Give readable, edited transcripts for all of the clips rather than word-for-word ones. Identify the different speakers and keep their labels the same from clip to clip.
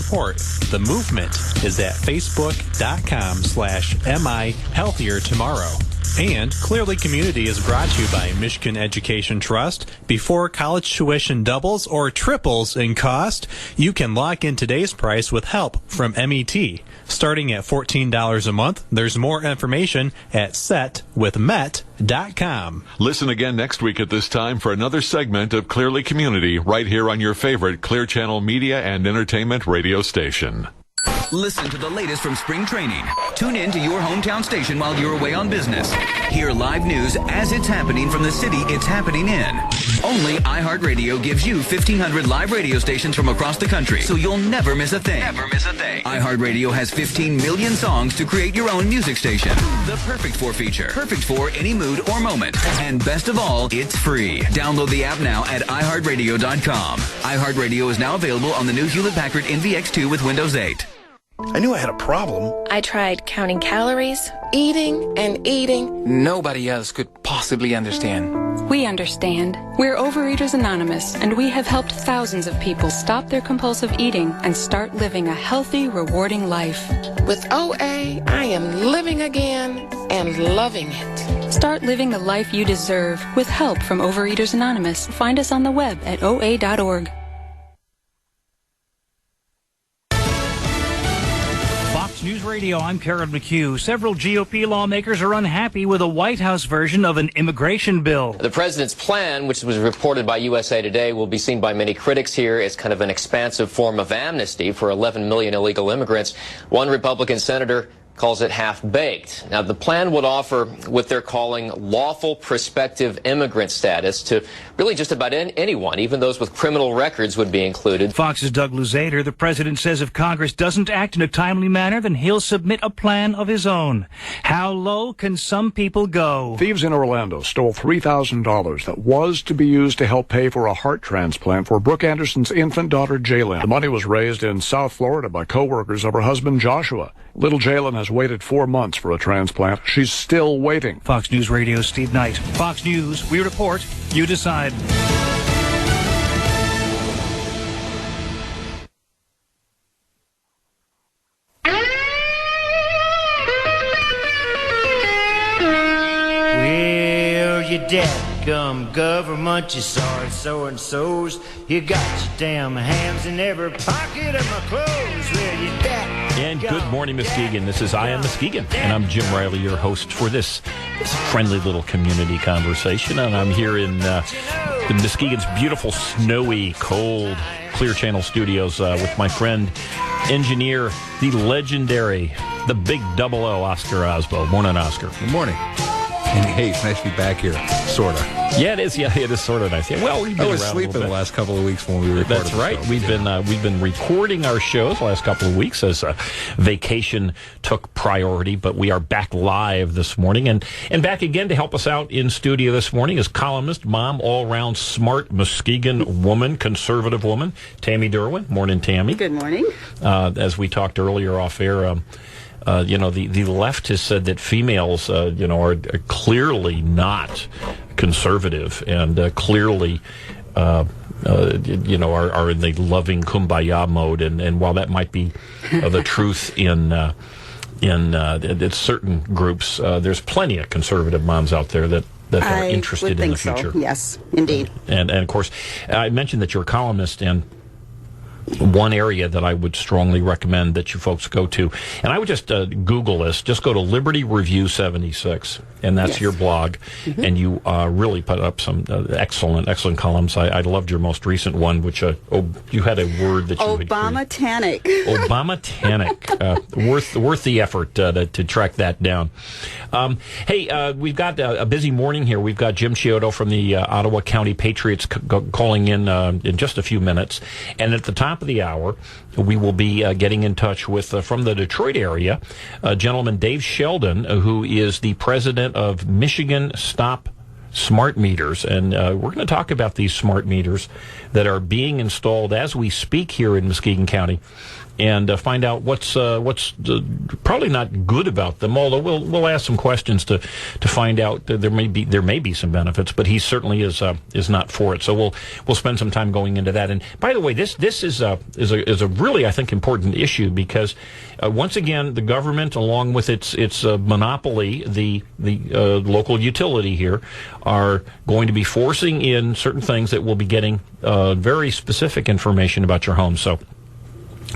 Speaker 1: support the movement is at facebook.com/MI Healthier Tomorrow. And Clearly Community is brought to you by Michigan Education Trust. Before college tuition doubles or triples in cost, you can lock in today's price with help from MET. Starting at $14 a month, there's more information at setwithmet.com.
Speaker 2: Listen again next week at this time for another segment of Clearly Community right here on your favorite Clear Channel Media and Entertainment radio station.
Speaker 3: Listen to the latest from spring training. Tune in to your hometown station while you're away on business. Hear live news as it's happening from the city it's happening in. Only iHeartRadio gives you 1,500 live radio stations from across the country, so you'll never miss a thing. Never miss a thing. iHeartRadio has 15 million songs to create your own music station. The Perfect For feature. Perfect for any mood or moment. And best of all, it's free. Download the app now at iHeartRadio.com. iHeartRadio is now available on the new Hewlett-Packard NVX2 with Windows 8.
Speaker 4: I knew I had a problem.
Speaker 5: I tried counting calories, eating and eating.
Speaker 6: Nobody else could possibly understand.
Speaker 7: We understand. We're Overeaters Anonymous, and we have helped thousands of people stop their compulsive eating and start living a healthy, rewarding life.
Speaker 5: With OA, I am living again and loving it.
Speaker 7: Start living the life you deserve with help from Overeaters Anonymous. Find us on the web at oa.org.
Speaker 8: News Radio, I'm Karen McHugh. Several GOP lawmakers are unhappy with a White House version of an immigration bill.
Speaker 9: The president's plan, which was reported by USA Today, will be seen by many critics here as kind of an expansive form of amnesty for 11 million illegal immigrants. One Republican senator calls it half-baked. Now, the plan would offer what they're calling lawful prospective immigrant status to really just about anyone, even those with criminal records would be included.
Speaker 8: Fox's Doug Luzader, the president says if Congress doesn't act in a timely manner, then he'll submit a plan of his own. How low can some people go?
Speaker 10: Thieves in Orlando stole $3,000 that was to be used to help pay for a heart transplant for Brooke Anderson's infant daughter, Jalen. The money was raised in South Florida by co-workers of her husband, Joshua. Little Jalen has waited 4 months for a transplant. She's still waiting.
Speaker 8: Fox News Radio, Steve Knight. Fox News, we report, you decide.
Speaker 11: Well, you dadgum government, you sorry so-and-sos. You got your damn hands in every pocket of my clothes. Well, you
Speaker 12: And good morning, Muskegon. This is EyeOnMuskegon, and I'm Jim Riley, your host for this friendly little community conversation. And I'm here in the Muskegon's beautiful, snowy, cold, Clear Channel studios with my friend, engineer, the legendary, the big 00 Oscar Osbo. Morning, Oscar.
Speaker 13: Good morning. And hey, it's nice to be back here, sort of.
Speaker 12: Yeah, it is. Yeah, it is sort of nice. Yeah, well, we've been
Speaker 13: I was
Speaker 12: around
Speaker 13: sleeping the last couple of weeks when we recorded.
Speaker 12: That's right. We've been recording our shows the last couple of weeks as vacation took priority, but we are back live this morning and back again to help us out in studio this morning is columnist, mom, all-around smart Muskegon woman, conservative woman, Tammy Derwin. Morning, Tammy.
Speaker 14: Good morning.
Speaker 12: As we talked earlier off air. The left has said that females, are clearly not conservative and clearly, are in the loving kumbaya mode. And while that might be the truth in certain groups, there's plenty of conservative moms out there that are interested in the future.
Speaker 14: So. Yes, indeed.
Speaker 12: And of course, I mentioned that you're a columnist, and one area that I would strongly recommend that you folks go to, and I would just Google this, just go to Liberty Review 76, and that's your blog, and you really put up some excellent columns. I loved your most recent one, which you had a word that you
Speaker 14: Obama-tanic.
Speaker 12: Obama-tanic. Worth the effort to track that down. Hey, we've got a busy morning here. We've got Jim Chiodo from the Ottawa County Patriots calling in just a few minutes, and at the top of the hour, we will be getting in touch with, from the Detroit area, gentleman Dave Sheldon, who is the president of Michigan Stop Smart Meters. And we're going to talk about these smart meters that are being installed as we speak here in Muskegon County and find out what's probably not good about them. Although we'll ask some questions to find out. There may be some benefits, but he certainly is not for it. So we'll spend some time going into that. And by the way, this is a really, I think, important issue because once again the government, along with its monopoly, the local utility here, are going to be forcing in certain things that will be getting very specific information about your home. So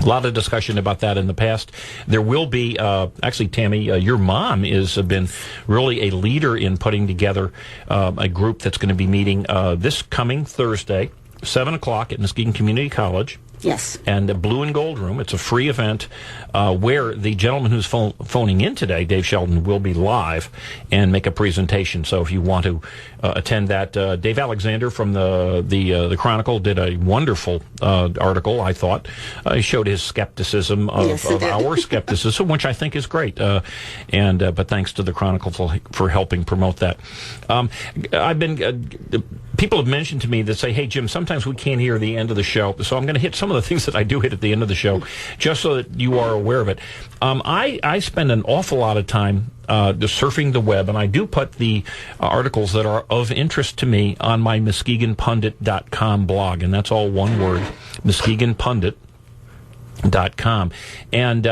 Speaker 12: a lot of discussion about that in the past. There will be, actually, Tammy, your mom has been really a leader in putting together a group that's going to be meeting this coming Thursday, 7 o'clock at Muskegon Community College.
Speaker 14: Yes.
Speaker 12: And the Blue and Gold Room. It's a free event where the gentleman who's phoning in today, Dave Sheldon, will be live and make a presentation. So if you want to attend that, Dave Alexander from the Chronicle did a wonderful article, I thought. He showed his skepticism of our skepticism, which I think is great. But thanks to the Chronicle for helping promote that. People have mentioned to me that say, hey, Jim, sometimes we can't hear the end of the show. So I'm going to hit some of the things that I do hit at the end of the show, just so that you are aware of it. I spend an awful lot of time just surfing the web, and I do put the articles that are of interest to me on my MuskegonPundit.com blog, and that's all one word, MuskegonPundit.com. And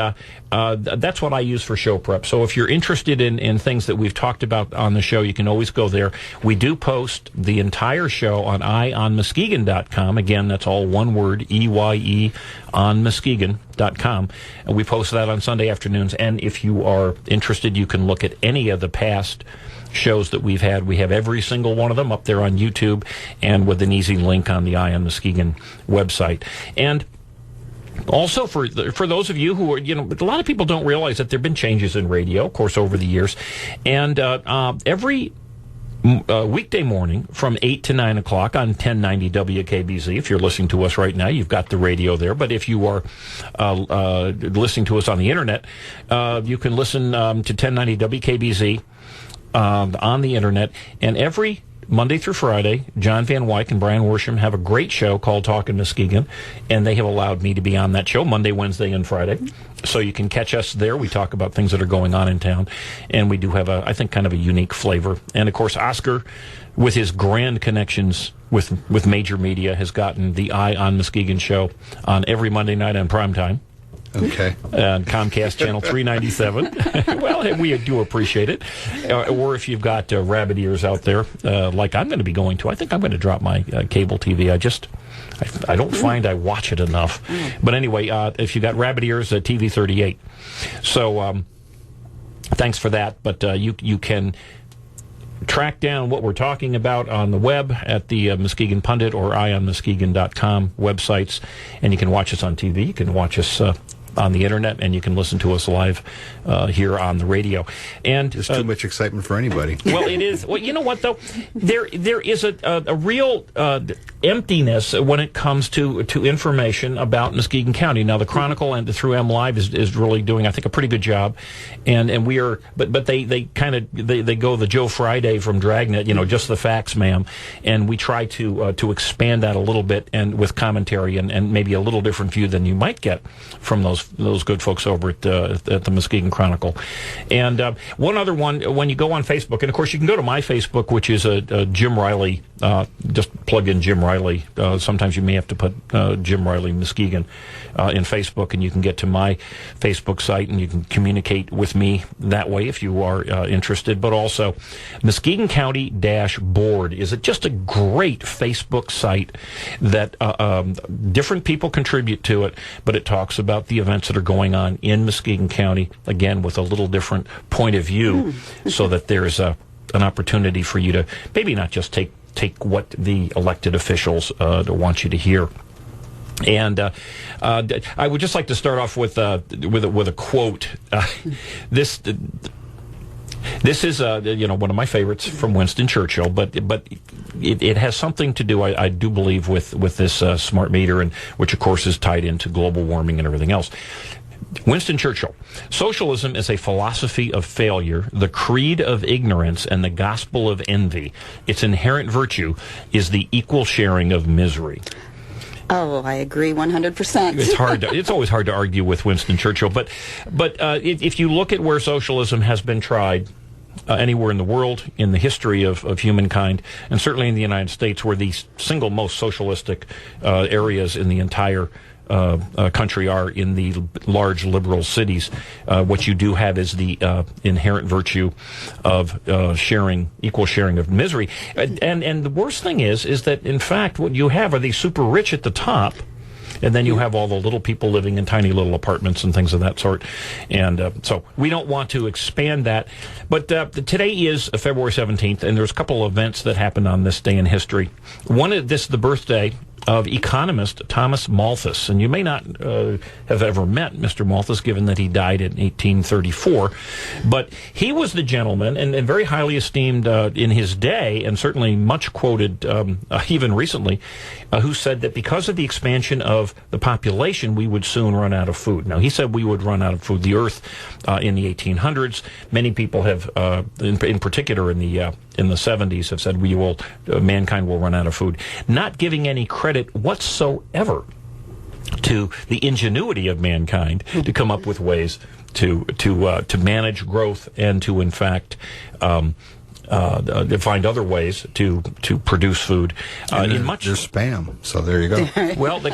Speaker 12: that's what I use for show prep. So if you're interested in things that we've talked about on the show, you can always go there. We do post the entire show on EyeOnMuskegon.com. Again, that's all one word, EYE on Muskegon.com. And we post that on Sunday afternoons. And if you are interested, you can look at any of the past shows that we've had. We have every single one of them up there on YouTube and with an easy link on the Eye on Muskegon website. And also, for those of you who are, a lot of people don't realize that there have been changes in radio, of course, over the years. And every weekday morning from 8 to 9 o'clock on 1090 WKBZ, if you're listening to us right now, you've got the radio there. But if you are listening to us on the Internet, you can listen to 1090 WKBZ on the Internet. And every Monday through Friday, John Van Wyck and Brian Worsham have a great show called Talkin' Muskegon, and they have allowed me to be on that show Monday, Wednesday, and Friday. So you can catch us there. We talk about things that are going on in town, and we do have I think, kind of a unique flavor. And, of course, Oscar, with his grand connections with major media, has gotten the Eye on Muskegon show on every Monday night on primetime.
Speaker 13: Okay.
Speaker 12: Comcast Channel 397. Well, we do appreciate it. Or if you've got rabbit ears out there, like I'm going to be going to, I think I'm going to drop my cable TV. I don't find I watch it enough. But anyway, if you got rabbit ears, TV 38. So thanks for that. But you can track down what we're talking about on the web at the Muskegon Pundit or EyeOnMuskegon.com websites, and you can watch us on TV. You can watch us on the Internet, and you can listen to us live here on the radio. And
Speaker 13: there's too much excitement for anybody.
Speaker 12: Well, it is. Well, you know what, though? There is a real emptiness when it comes to information about Muskegon County. Now, the Chronicle and through M Live is really doing, I think, a pretty good job. And we are, but they kind of they go the Joe Friday from Dragnet, just the facts, ma'am. And we try to expand that a little bit, and with commentary and maybe a little different view than you might get from those good folks over at the Muskegon Chronicle. And one other one, when you go on Facebook, and of course you can go to my Facebook, which is Jim Riley. Just plug in Jim Riley. Sometimes you may have to put Jim Riley Muskegon in Facebook, and you can get to my Facebook site, and you can communicate with me that way if you are interested. But also, Muskegon County Board is just a great Facebook site that different people contribute to it, but it talks about the events that are going on in Muskegon County, again, with a little different point of view, so that there's an opportunity for you to maybe not just take what the elected officials want you to hear. And I would just like to start off with a quote. This is one of my favorites from Winston Churchill, but it has something to do, I do believe, with this smart meter, and which of course is tied into global warming and everything else. Winston Churchill: socialism is a philosophy of failure, the creed of ignorance, and the gospel of envy. Its inherent virtue is the equal sharing of misery.
Speaker 14: Oh, I agree 100%.
Speaker 12: It's hard. It's always hard to argue with Winston Churchill. But if you look at where socialism has been tried anywhere in the world, in the history of humankind, and certainly in the United States, where the single most socialistic areas in the entire country are in the large liberal cities, what you do have is the inherent virtue of equal sharing of misery. And the worst thing is that, in fact, what you have are these super rich at the top, and then you have all the little people living in tiny little apartments and things of that sort. And so we don't want to expand that. But today is February 17th, and there's a couple of events that happened on this day in history. This is the birthday of economist Thomas Malthus. And you may not have ever met Mr. Malthus, given that he died in 1834. But he was the gentleman, and very highly esteemed in his day, and certainly much quoted even recently, who said that because of the expansion of the population, we would soon run out of food. Now, he said we would run out of food. The earth in the 1800s, many people have, in particular in the 70s, have said mankind will run out of food, not giving any credit whatsoever to the ingenuity of mankind to come up with ways to manage growth and to, in fact, find other ways to produce food.
Speaker 13: There's spam, so there you go.
Speaker 12: Well,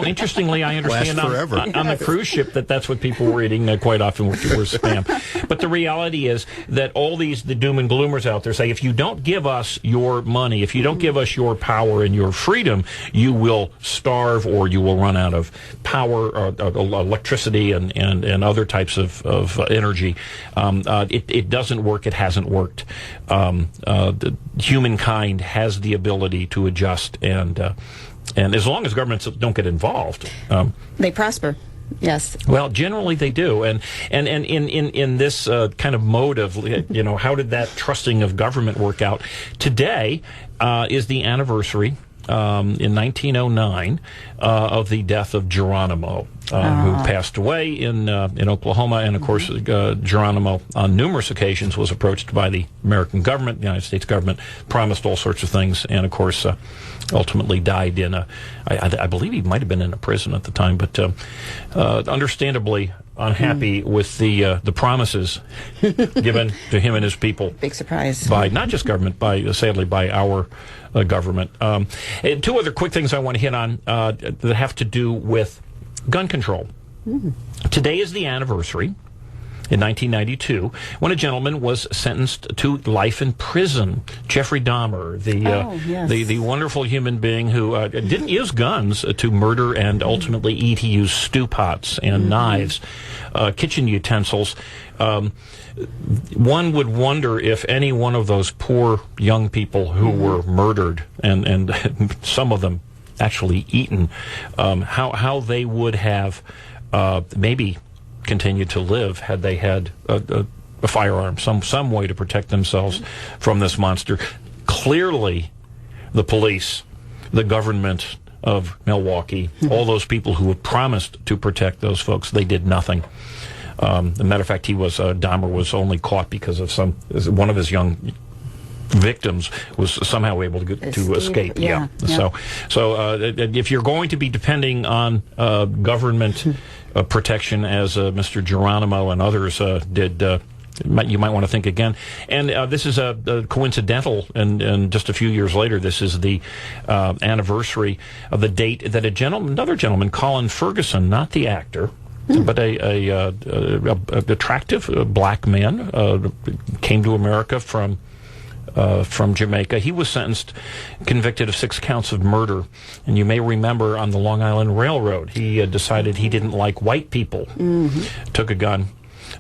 Speaker 12: interestingly, I understand on the cruise ship that's what people were eating quite often were spam. But the reality is that all the doom and gloomers out there say, if you don't give us your money, if you don't give us your power and your freedom, you will starve or you will run out of power, electricity, and other types of energy. It doesn't work. It hasn't worked. Humankind has the ability to adjust, and as long as governments don't get involved,
Speaker 14: they prosper. Yes.
Speaker 12: Well, generally they do, and in this kind of mode of how did that trusting of government work out? Today is the anniversary in 1909 of the death of Geronimo, who passed away in Oklahoma. And of course, Geronimo on numerous occasions was approached by the American government, the United States government, promised all sorts of things, and of course ultimately died in I believe he might have been in a prison at the time, but understandably unhappy with the promises given to him and his people.
Speaker 14: Big surprise.
Speaker 12: By not just government, sadly by our government. And two other quick things I want to hit on that have to do with gun control. Today is the anniversary, in 1992, when a gentleman was sentenced to life in prison. Jeffrey Dahmer, the wonderful human being who didn't use guns to murder and ultimately eat. He used stew pots and knives, kitchen utensils. One would wonder if any one of those poor young people who were murdered, and some of them actually eaten, how they would have maybe continued to live had they had a firearm, some way to protect themselves from this monster. Clearly, the police, the government of Milwaukee, all those people who have promised to protect those folks, they did nothing. As a matter of fact, Dahmer was only caught because of one of his young victims was somehow able to escape. Yeah. So if you're going to be depending on government protection, as Mr. Geronimo and others did, you might want to think again. And this is coincidental, and just a few years later, this is the anniversary of the date that another gentleman, Colin Ferguson, not the actor, but a attractive black man, came to America from Jamaica. He was sentenced, convicted of 6 counts of murder. And you may remember on the Long Island Railroad, he decided he didn't like white people. Took a gun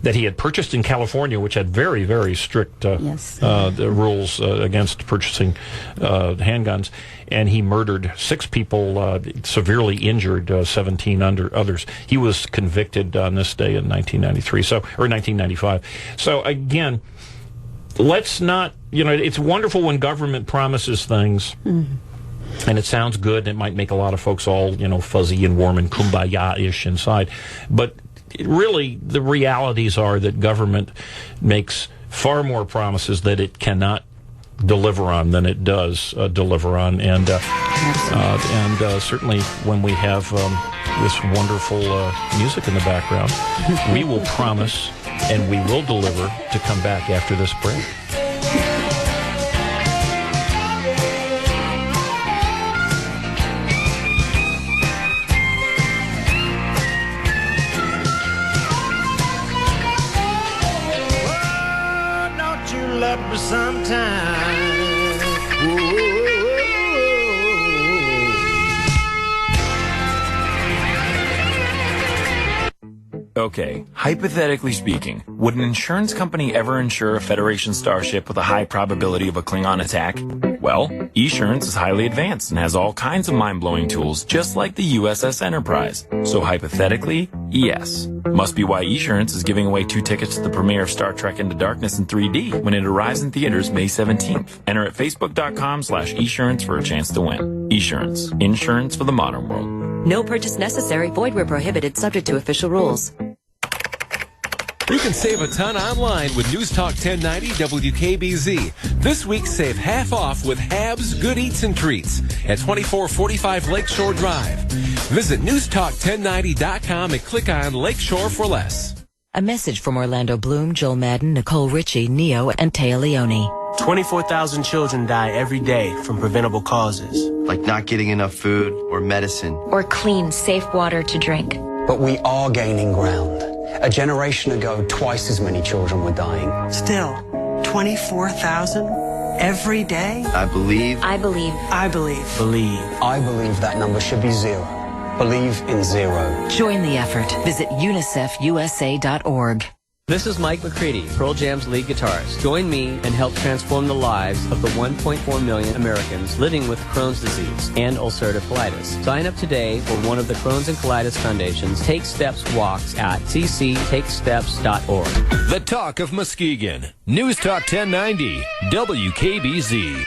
Speaker 12: that he had purchased in California, which had very, very strict rules against purchasing handguns. And he murdered 6 people, severely injured 17 others. He was convicted on this day in 1995. So again, let's not, it's wonderful when government promises things, and it sounds good, and it might make a lot of folks all, fuzzy and warm and kumbaya-ish inside. But really, the realities are that government makes far more promises that it cannot deliver on than it does deliver on. And And certainly when we have this wonderful music in the background, we will promise and we will deliver to come back after this break.
Speaker 11: Oh, don't you love me sometime?
Speaker 15: Okay, hypothetically speaking, would an insurance company ever insure a Federation starship with a high probability of a Klingon attack? Well, Esurance is highly advanced and has all kinds of mind-blowing tools, just like the USS Enterprise. So hypothetically, yes. Must be why Esurance is giving away 2 tickets to the premiere of Star Trek Into Darkness in 3D when it arrives in theaters May 17th. Enter at facebook.com/Esurance for a chance to win. Esurance. Insurance for the modern world.
Speaker 16: No purchase necessary. Void where prohibited. Subject to official rules.
Speaker 17: You can save a ton online with News Talk 1090 WKBZ. This week, save half off with Habs Good Eats and Treats at 2445 Lakeshore Drive. Visit newstalk1090.com and click on Lakeshore for less.
Speaker 16: A message from Orlando Bloom, Joel Madden, Nicole Richie, Neo, and Taya Leone.
Speaker 18: 24,000 children die every day from preventable causes.
Speaker 19: Like not getting enough food or medicine.
Speaker 20: Or clean, safe water to drink.
Speaker 21: But we are gaining ground. A generation ago, twice as many children were dying.
Speaker 22: Still, 24,000 every day?
Speaker 19: I believe.
Speaker 20: I believe.
Speaker 22: I believe.
Speaker 21: Believe. I believe that number should be 0. Believe in 0.
Speaker 16: Join the effort. Visit unicefusa.org.
Speaker 23: This is Mike McCready, Pearl Jam's lead guitarist. Join me and help transform the lives of the 1.4 million Americans living with Crohn's disease and ulcerative colitis. Sign up today for one of the Crohn's and Colitis Foundation's Take Steps walks at cctakesteps.org.
Speaker 17: The Talk of Muskegon. News Talk 1090 WKBZ.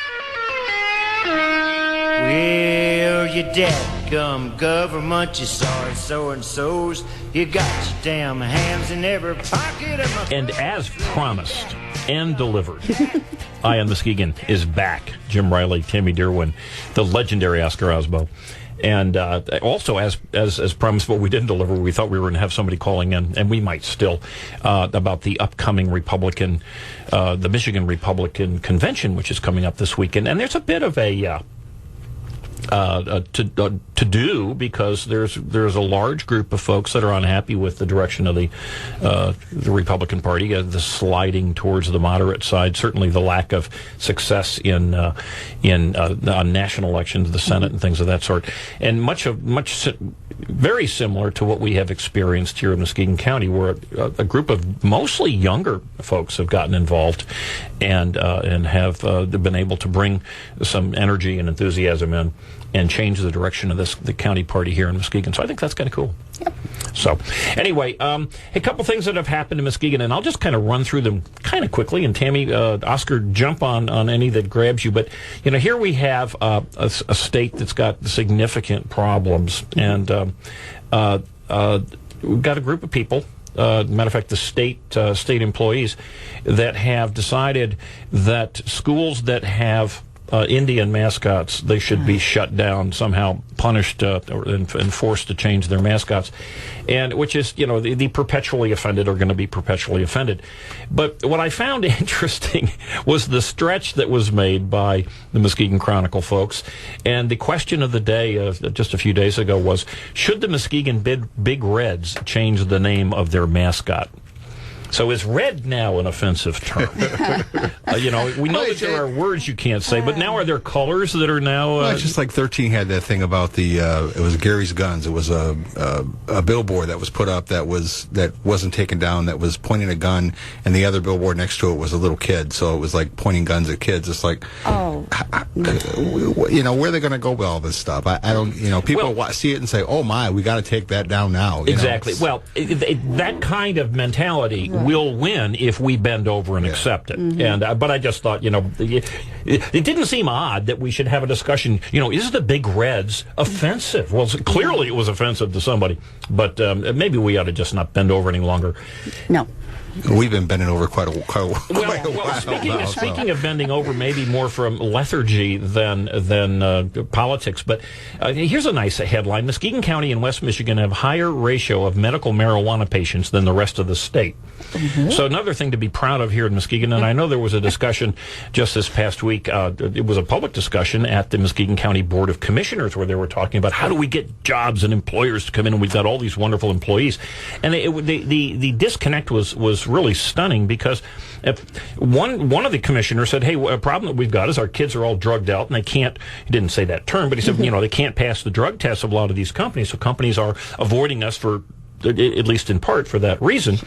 Speaker 11: Well, you dadgum government, you sorry so-and-sos. You got your damn hands in every pocket of my...
Speaker 12: And as promised and delivered, EyeOnMuskegon is back. Jim Riley, Tammy Derwin, the legendary Oscar Osbo. And also, as promised, what we didn't deliver, we thought we were going to have somebody calling in, and we might still, about the upcoming the Michigan Republican Convention, which is coming up this weekend. And there's a bit of a... to do, because there's a large group of folks that are unhappy with the direction of the Republican Party, the sliding towards the moderate side, certainly the lack of success on national elections, the Senate and things of that sort, and very similar to what we have experienced here in Muskegon County, where a group of mostly younger folks have gotten involved and have been able to bring some energy and enthusiasm in and change the direction of the county party here in Muskegon. So I think that's kind of cool. Yep. So anyway, a couple things that have happened in Muskegon, and I'll just kind of run through them kind of quickly. And Tammy, Oscar, jump on any that grabs you. But here we have a state that's got significant problems, and we've got a group of people. Matter of fact, the state employees that have decided that schools that have Indian mascots, they should be shut down, somehow punished and forced to change their mascots, and which is, the perpetually offended are going to be perpetually offended. But what I found interesting was the stretch that was made by the Muskegon Chronicle folks, and the question of the day just a few days ago was, should the Muskegon Big Reds change the name of their mascot? So is red now an offensive term? We know that there are words you can't say, but now are there colors that are now...
Speaker 13: it's just like 13 had that thing about it was Gary's Guns. It was a billboard that was put up that wasn't taken down, that was pointing a gun, and the other billboard next to it was a little kid. So it was like pointing guns at kids. It's like, where are they going to go with all this stuff? I don't, people see it and say, oh my, we got to take that down now.
Speaker 12: Exactly. Well, that kind of mentality will win if we bend over and accept it. Mm-hmm. And but I just thought, it didn't seem odd that we should have a discussion. Is the Big Reds offensive? Well, clearly it was offensive to somebody, but maybe we ought to just not bend over any longer.
Speaker 14: No.
Speaker 13: We've been bending over quite a while.
Speaker 12: Speaking of bending over, maybe more from lethargy than politics. But here's a nice headline: Muskegon County and West Michigan have higher ratio of medical marijuana patients than the rest of the state. Mm-hmm. So another thing to be proud of here in Muskegon. And I know there was a discussion just this past week. It was a public discussion at the Muskegon County Board of Commissioners where they were talking about how do we get jobs and employers to come in, and we've got all these wonderful employees. And the disconnect was really stunning, because one of the commissioners said, hey, a problem that we've got is our kids are all drugged out and they can't, he didn't say that term, but he said, they can't pass the drug tests of a lot of these companies, so companies are avoiding us for, at least in part, for that reason.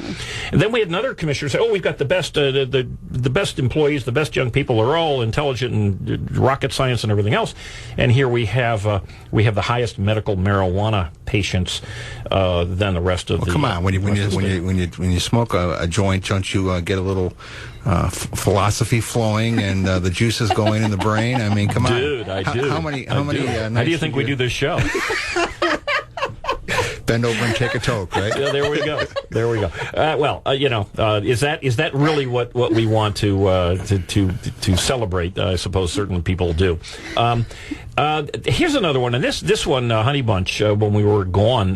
Speaker 12: And then we had another commissioner say, we've got the best the best employees, the best young people are all intelligent and rocket science and everything else. And here we have the highest medical marijuana patients than the rest of the.
Speaker 13: Come on, when you smoke a joint, don't you get a little philosophy flowing and the juices going in the brain? I mean, come on,
Speaker 12: dude, I do.
Speaker 13: How many?
Speaker 12: How do you think we do this show?
Speaker 13: Bend over and take a toke, right?
Speaker 12: Yeah, there we go. Is that really what we want to celebrate? I suppose certain people do. Here's another one, and this one, Honey Bunch, when we were gone,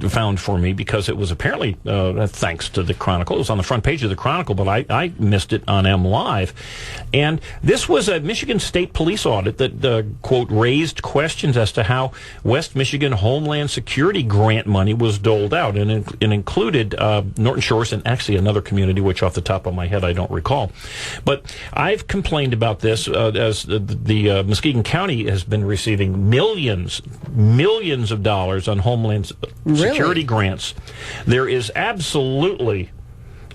Speaker 12: found for me, because it was apparently thanks to the Chronicle. It was on the front page of the Chronicle, but I missed it on M Live. And this was a Michigan State Police audit that quote raised questions as to how West Michigan Homeland Security grant money was doled out, and it included Norton Shores and actually another community, which off the top of my head I don't recall. But I've complained about this as the Muskegon County has been receiving millions of dollars on Homeland Security grants. There is absolutely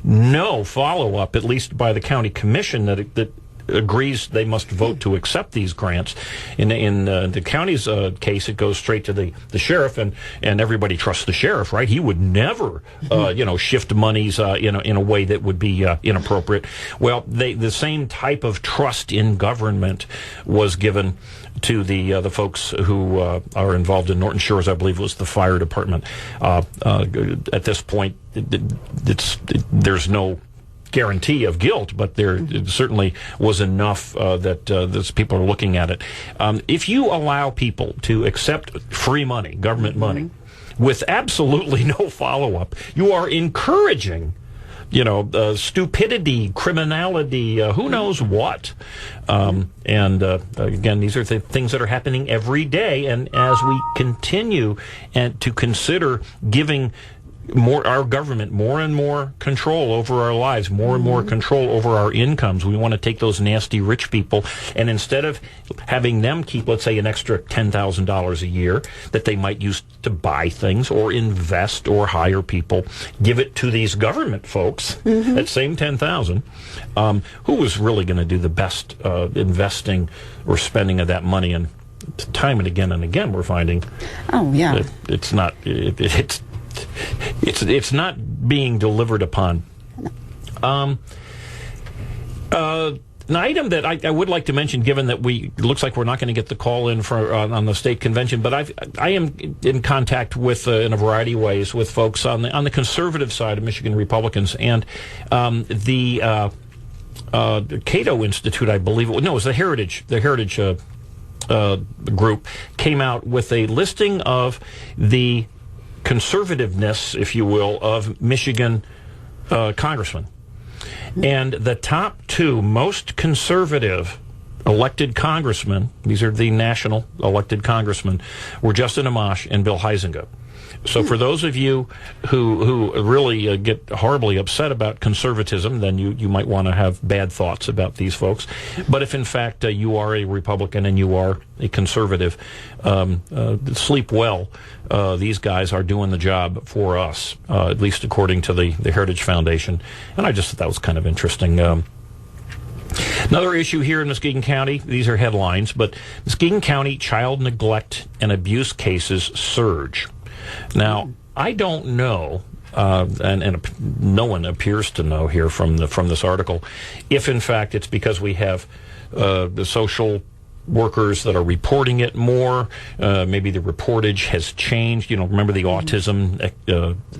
Speaker 12: no follow-up, at least by the county commission, that agrees they must vote to accept these grants. In the county's case, it goes straight to the sheriff, and everybody trusts the sheriff, right? He would never, shift monies in a way that would be inappropriate. Well, the same type of trust in government was given to the folks who are involved in Norton Shores. I believe it was the fire department. At this point, there's no guarantee of guilt, but there certainly was enough that people are looking at it. If you allow people to accept free money, government money, with absolutely no follow-up, you are encouraging stupidity, criminality, who knows what. Again, these are the things that are happening every day. And as we continue to consider giving our government more and more control over our lives, more and more control over our incomes, we want to take those nasty rich people, and instead of having them keep, let's say, an extra $10,000 a year that they might use to buy things or invest or hire people, give it to these government folks, that same $10,000, who is really going to do the best investing or spending of that money. And time and again we're finding it's not being delivered upon. An item that I would like to mention, given that it looks like we're not going to get the call in on the state convention, but I am in contact with in a variety of ways with folks on the conservative side of Michigan Republicans, and the Cato Institute, I believe it was the Heritage group came out with a listing of the conservativeness, if you will, of Michigan congressmen. And the top two most conservative elected congressmen, these are the national elected congressmen, were Justin Amash and Bill Huizenga. So for those of you who really get horribly upset about conservatism, then you might want to have bad thoughts about these folks. But if in fact you are a Republican and you are a conservative, sleep well. These guys are doing the job for us, at least according to the Heritage Foundation. And I just thought that was kind of interesting. Another issue here in Muskegon County, these are headlines, but Muskegon County child neglect and abuse cases surge. Now, I don't know, and no one appears to know here from this article, if in fact it's because we have the social workers that are reporting it more. Maybe the reportage has changed. Remember the autism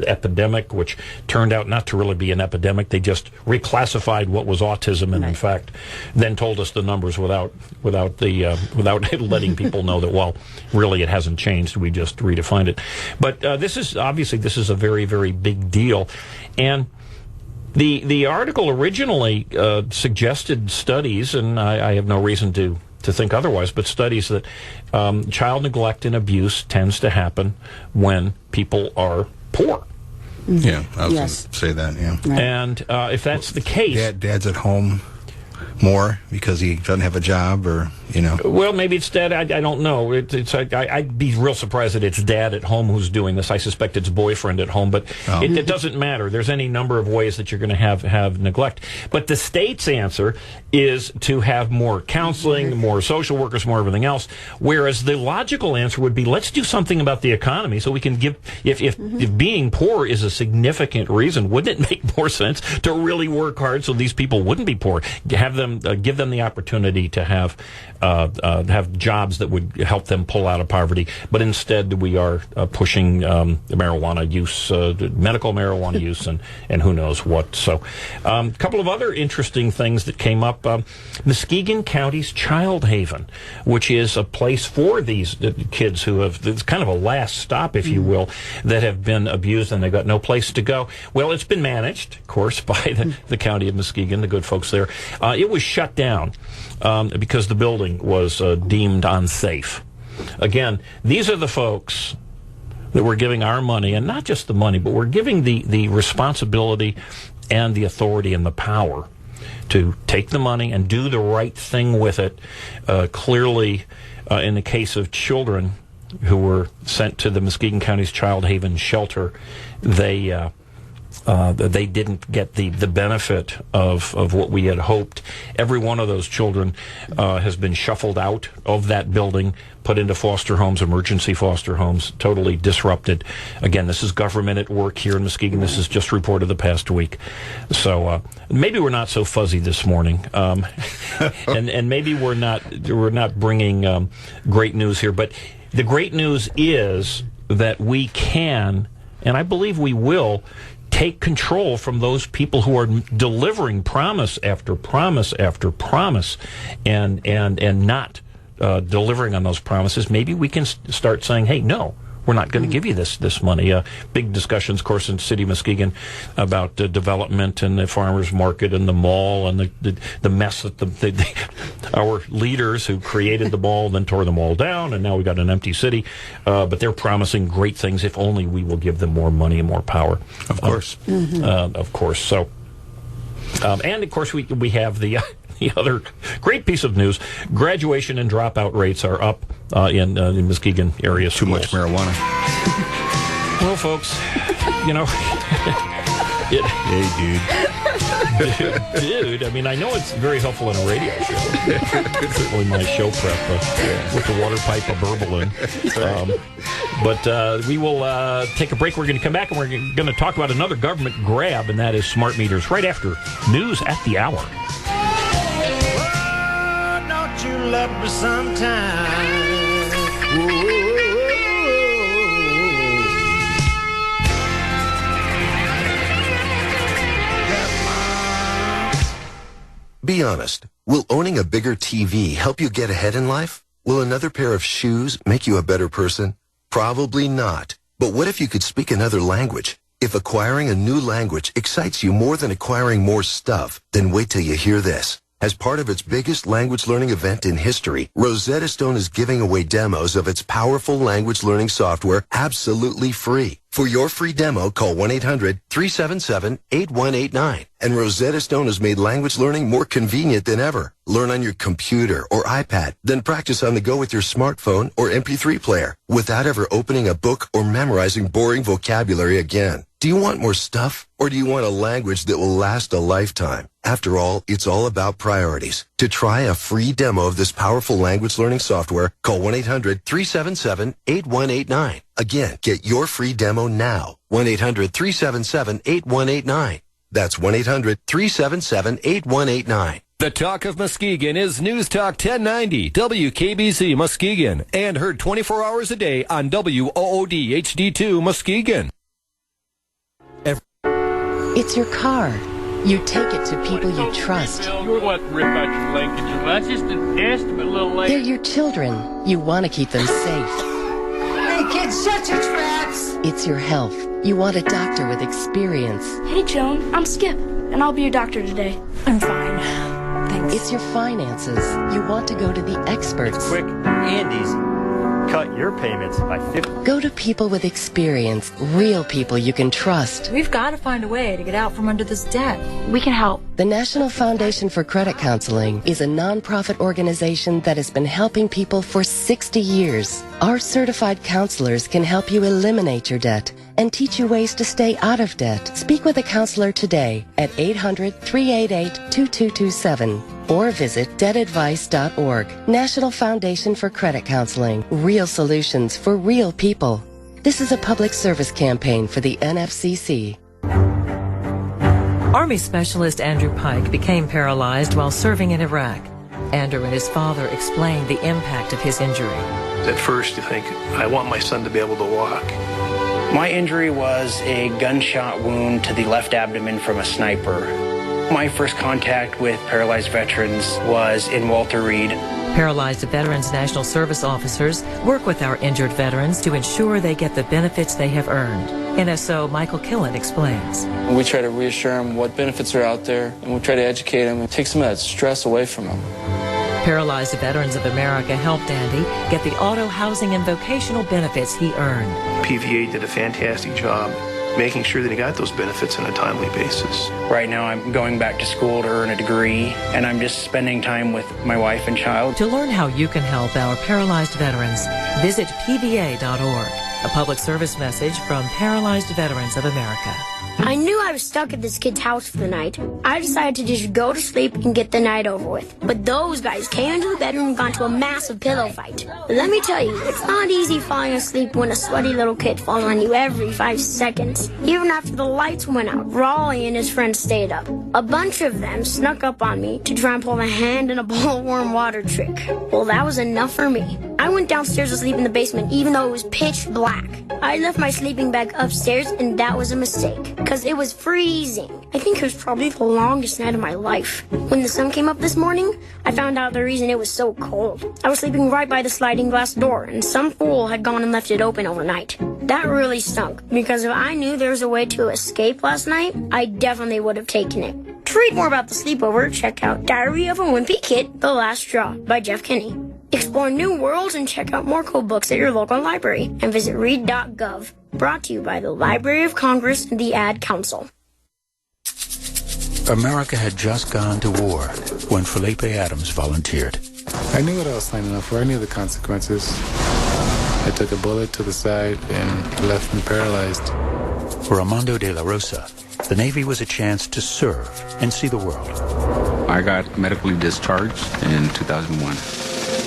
Speaker 12: epidemic, which turned out not to really be an epidemic. They just reclassified what was autism, and in fact, then told us the numbers without letting people know that, well, really it hasn't changed. We just redefined it. But this is a very, very big deal, and the article originally suggested studies, and I have no reason to think otherwise, but studies that child neglect and abuse tends to happen when people are poor.
Speaker 13: Yeah, I was going to say that, yeah.
Speaker 12: Right. And if that's the case...
Speaker 13: Dad's at home more because he doesn't have a job, or,
Speaker 12: Well, maybe it's dad. I don't know. I'd be real surprised that it's dad at home who's doing this. I suspect it's boyfriend at home, but it doesn't matter. There's any number of ways that you're going to have neglect. But the state's answer is to have more counseling, more social workers, more everything else, whereas the logical answer would be, let's do something about the economy so we can give, if being poor is a significant reason, wouldn't it make more sense to really work hard so these people wouldn't be poor? Give them the opportunity to have jobs that would help them pull out of poverty. But instead, we are pushing marijuana use, medical marijuana use, and who knows what. So, a couple of other interesting things that came up. Muskegon County's Child Haven, which is a place for these kids who have, it's kind of a last stop, if you will, that have been abused and they've got no place to go. Well, it's been managed, of course, by the county of Muskegon, the good folks there. It was shut down because the building was deemed unsafe. Again, these are the folks that we're giving our money, and not just the money, but we're giving the responsibility and the authority and the power to take the money and do the right thing with it. Clearly, in the case of children who were sent to the Muskegon County's Child Haven shelter, they didn't get the benefit of what we had hoped. Every one of those children has been shuffled out of that building, put into foster homes, emergency foster homes, totally disrupted. Again, this is government at work here in Muskegon. This is just reported the past week. So maybe we're not so fuzzy this morning, and maybe we're not bringing great news here. But the great news is that we can, and I believe we will, take control from those people who are delivering promise after promise after promise and not delivering on those promises. Maybe we can start saying, hey, no, we're not going to give you this money. Big discussions, of course, in the city of Muskegon about development and the farmers market and the mall and the mess that our leaders who created the mall then tore the mall down, and now we've got an empty city. But they're promising great things if only we will give them more money and more power.
Speaker 13: Of course.
Speaker 12: Of course. So, and of course, we have the other great piece of news: graduation and dropout rates are up in Muskegon area schools.
Speaker 13: Too much marijuana.
Speaker 12: Well, folks,
Speaker 13: Hey,
Speaker 12: dude. I mean, I know it's very helpful in a radio show. Certainly my show prep with the water pipe of burbling. But we will take a break. We're going to come back and we're going to talk about another government grab, and that is smart meters, right after news at the hour.
Speaker 11: You love me sometime.
Speaker 1: Be honest. Will owning a bigger TV help you get ahead in life? Will another pair of shoes make you a better person? Probably not. But what if you could speak another language? If acquiring a new language excites you more than acquiring more stuff, then wait till you hear this. As part of its biggest language learning event in history, Rosetta Stone is giving away demos of its powerful language learning software absolutely free. For your free demo, call 1-800-377-8189. And Rosetta Stone has made language learning more convenient than ever. Learn on your computer or iPad, then practice on the go with your smartphone or MP3 player without ever opening a book or memorizing boring vocabulary again. Do you want more stuff, or do you want a language that will last a lifetime? After all, it's all about priorities. To try a free demo of this powerful language learning software, call 1-800-377-8189. Again, get your free demo now. 1-800-377-8189. That's 1-800-377-8189.
Speaker 2: The Talk of Muskegon is News Talk 1090, WKBC Muskegon, and heard 24 hours a day on WOOD HD2 Muskegon.
Speaker 3: It's your car. You take it to people you trust.
Speaker 4: You're what rip out your linkage. That's just an estimate, little lady.
Speaker 3: They're your children. You want to keep them safe.
Speaker 24: Hey, kids, shut your traps!
Speaker 3: It's your health. You want a doctor with experience.
Speaker 25: Hey, Joan, I'm Skip, and I'll be your doctor today.
Speaker 3: I'm fine. Thanks. It's your finances. You want to go to the experts.
Speaker 26: It's quick and easy. Cut your payments by 50%.
Speaker 3: Go to people with experience, real people you can trust.
Speaker 27: We've got to find a way to get out from under this debt.
Speaker 3: We can help. The National Foundation for Credit Counseling is a nonprofit organization that has been helping people for 60 years. Our certified counselors can help you eliminate your debt and teach you ways to stay out of debt. Speak with a counselor today at 800-388-2227 or visit debtadvice.org. National Foundation for Credit Counseling. Real solutions for real people. This is a public service campaign for the NFCC.
Speaker 28: Army Specialist Andrew Pike became paralyzed while serving in Iraq. Andrew and his father explained the impact of his injury.
Speaker 29: At first, you think, I want my son to be able to walk.
Speaker 30: My injury was a gunshot wound to the left abdomen from a sniper. My first contact with paralyzed veterans was in Walter Reed.
Speaker 28: Paralyzed Veterans National Service officers work with our injured veterans to ensure they get the benefits they have earned. NSO Michael Killen explains.
Speaker 31: We try to reassure them what benefits are out there, and we try to educate them and take some of that stress away from them.
Speaker 28: Paralyzed Veterans of America helped Andy get the auto, housing, and vocational benefits he earned.
Speaker 29: PVA did a fantastic job making sure that he got those benefits on a timely basis.
Speaker 30: Right now I'm going back to school to earn a degree, and I'm just spending time with my wife and child.
Speaker 28: To learn how you can help our paralyzed veterans, visit PVA.org. A public service message from Paralyzed Veterans of America.
Speaker 25: I knew I was stuck at this kid's house for the night. I decided to just go to sleep and get the night over with. But those guys came into the bedroom and got into a massive pillow fight. But let me tell you, it's not easy falling asleep when a sweaty little kid falls on you every 5 seconds. Even after the lights went out, Raleigh and his friends stayed up. A bunch of them snuck up on me to try and pull a hand in a bowl of warm water trick. Well, that was enough for me. I went downstairs to sleep in the basement even though it was pitch black. I left my sleeping bag upstairs, and that was a mistake, because it was freezing. I think it was probably the longest night of my life. When the sun came up this morning, I found out the reason it was so cold. I was sleeping right by the sliding glass door, and some fool had gone and left it open overnight. That really stunk, because if I knew there was a way to escape last night, I definitely would have taken it. To read more about the sleepover, check out Diary of a Wimpy Kid, The Last Straw by Jeff Kinney. Explore new worlds and check out more cool books at your local library, and visit read.gov. Brought to you by the Library of Congress and the Ad Council.
Speaker 32: America had just gone to war when Felipe Adams volunteered.
Speaker 33: I knew what I was signing up for. I knew the consequences. I took a bullet to the side and left me paralyzed.
Speaker 32: For Armando de la Rosa, the Navy was a chance to serve and see the world.
Speaker 34: I got medically discharged in 2001.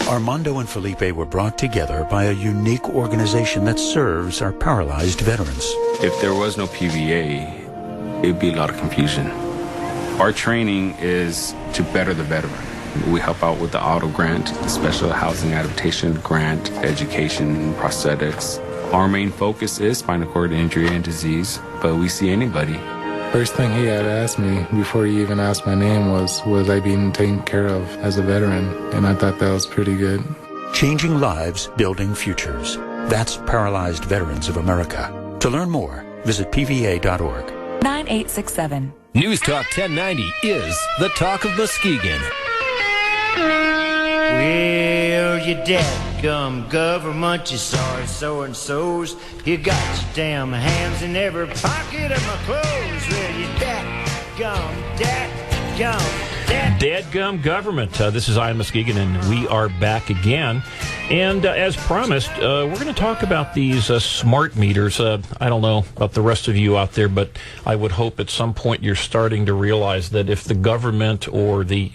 Speaker 32: Armando and Felipe were brought together by a unique organization that serves our paralyzed veterans.
Speaker 34: If there was no PVA, it would be a lot of confusion. Our training is to better the veteran. We help out with the auto grant, the special housing adaptation grant, education, prosthetics. Our main focus is spinal cord injury and disease, but we see anybody.
Speaker 33: First thing he had asked me before he even asked my name was I being taken care of as a veteran? And I thought that was pretty good.
Speaker 32: Changing lives, building futures. That's Paralyzed Veterans of America. To learn more, visit PVA.org.
Speaker 35: 9867.
Speaker 2: News Talk 1090 is the Talk of Muskegon.
Speaker 11: Well, you dadgum government, you sorry so-and-sos. You got your damn hands in every pocket of my clothes. Well, you dadgum.
Speaker 12: Dadgum government. This is EyeOnMuskegon, and we are back again. And as promised, we're going to talk about these smart meters. I don't know about the rest of you out there, but I would hope at some point you're starting to realize that if the government or the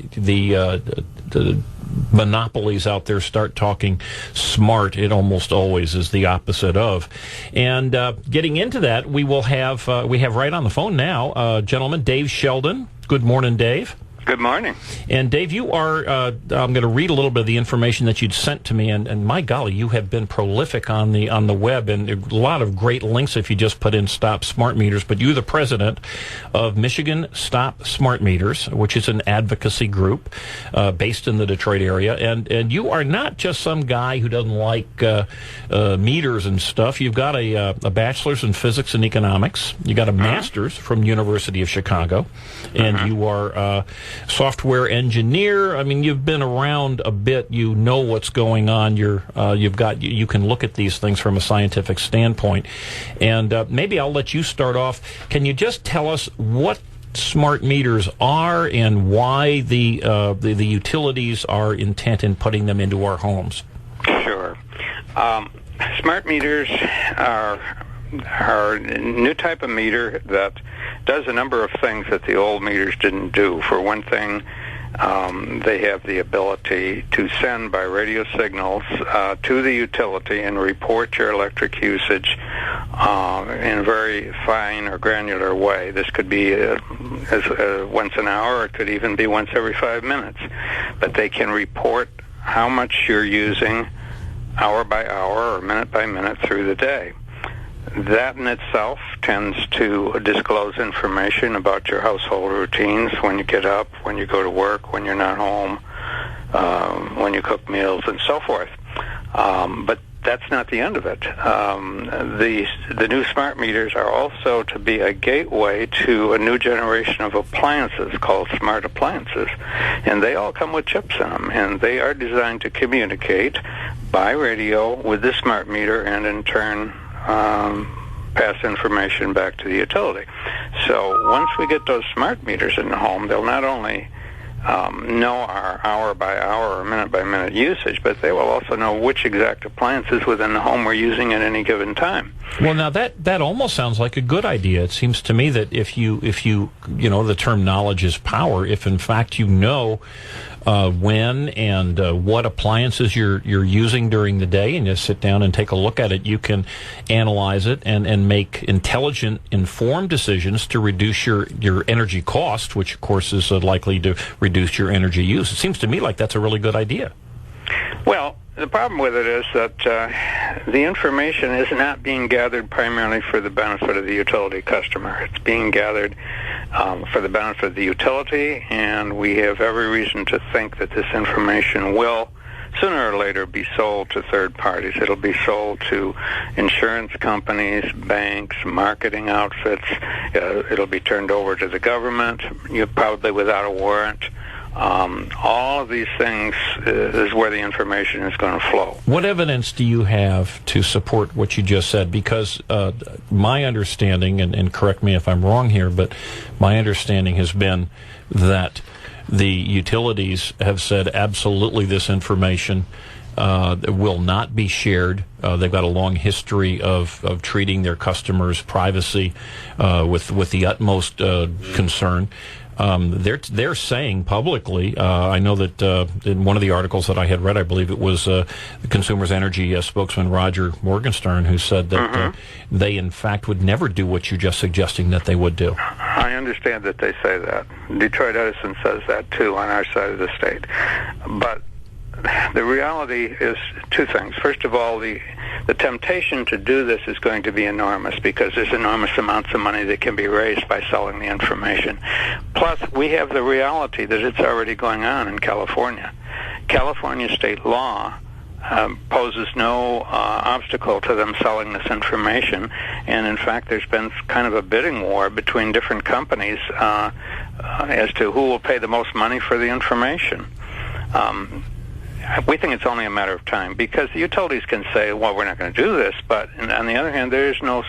Speaker 12: monopolies out there start talking smart, it almost always is the opposite of. And getting into that, we have right on the phone now, gentleman Dave Sheldon. Good morning, Dave.
Speaker 5: Good morning.
Speaker 12: And Dave, you are, I'm going to read a little bit of the information that you'd sent to me, and my golly, you have been prolific on the web, and a lot of great links if you just put in Stop Smart Meters. But you're the president of Michigan Stop Smart Meters, which is an advocacy group based in the Detroit area. And you are not just some guy who doesn't like meters and stuff. You've got a bachelor's in physics and economics. You got a master's from University of Chicago, and you are software engineer. I mean, you've been around a bit. You know what's going on. You can look at these things from a scientific standpoint. And maybe I'll let you start off. Can you just tell us what smart meters are and why the utilities are intent in putting them into our homes?
Speaker 5: Sure. Smart meters are a new type of meter that does a number of things that the old meters didn't do. For one thing, they have the ability to send by radio signals to the utility and report your electric usage in a very fine or granular way. This could be once an hour, or it could even be once every 5 minutes. But they can report how much you're using hour by hour or minute by minute through the day. That in itself tends to disclose information about your household routines, when you get up, when you go to work, when you're not home, when you cook meals, and so forth. But that's not the end of it. The new smart meters are also to be a gateway to a new generation of appliances called smart appliances. And they all come with chips in them, and they are designed to communicate by radio with the smart meter and in turn pass information back to the utility. So once we get those smart meters in the home, they'll not only know our hour by hour or minute by minute usage, but they will also know which exact appliances within the home we're using at any given time.
Speaker 12: Well, now that almost sounds like a good idea. It seems to me that if you know, the term knowledge is power. If in fact you know when and what appliances you're using during the day, and you sit down and take a look at it, you can analyze it and make intelligent, informed decisions to reduce your energy cost, which of course is likely to reduce your energy use. It seems to me like that's a really good idea.
Speaker 5: Well, the problem with it is that the information is not being gathered primarily for the benefit of the utility customer. It's being gathered for the benefit of the utility, and we have every reason to think that this information will sooner or later be sold to third parties. It'll be sold to insurance companies, banks, marketing outfits. It'll be turned over to the government, probably without a warrant. All of these things is where the information is going to flow.
Speaker 12: What evidence do you have to support what you just said? Because my understanding, and correct me if I'm wrong here, but my understanding has been that the utilities have said absolutely this information will not be shared. They've got a long history of treating their customers' privacy with the utmost concern. They're saying publicly, I know that in one of the articles that I had read, I believe it was the Consumers Energy spokesman Roger Morgenstern, who said that they in fact would never do what you're just suggesting that they would do.
Speaker 5: I understand that they say that. Detroit Edison says that too on our side of the state. But the reality is two things. First of all, the temptation to do this is going to be enormous because there's enormous amounts of money that can be raised by selling the information. Plus, we have the reality that it's already going on in California. California state law poses no obstacle to them selling this information, and in fact there's been kind of a bidding war between different companies as to who will pay the most money for the information. We think it's only a matter of time because the utilities can say, well, we're not going to do this, but on the other hand, there is no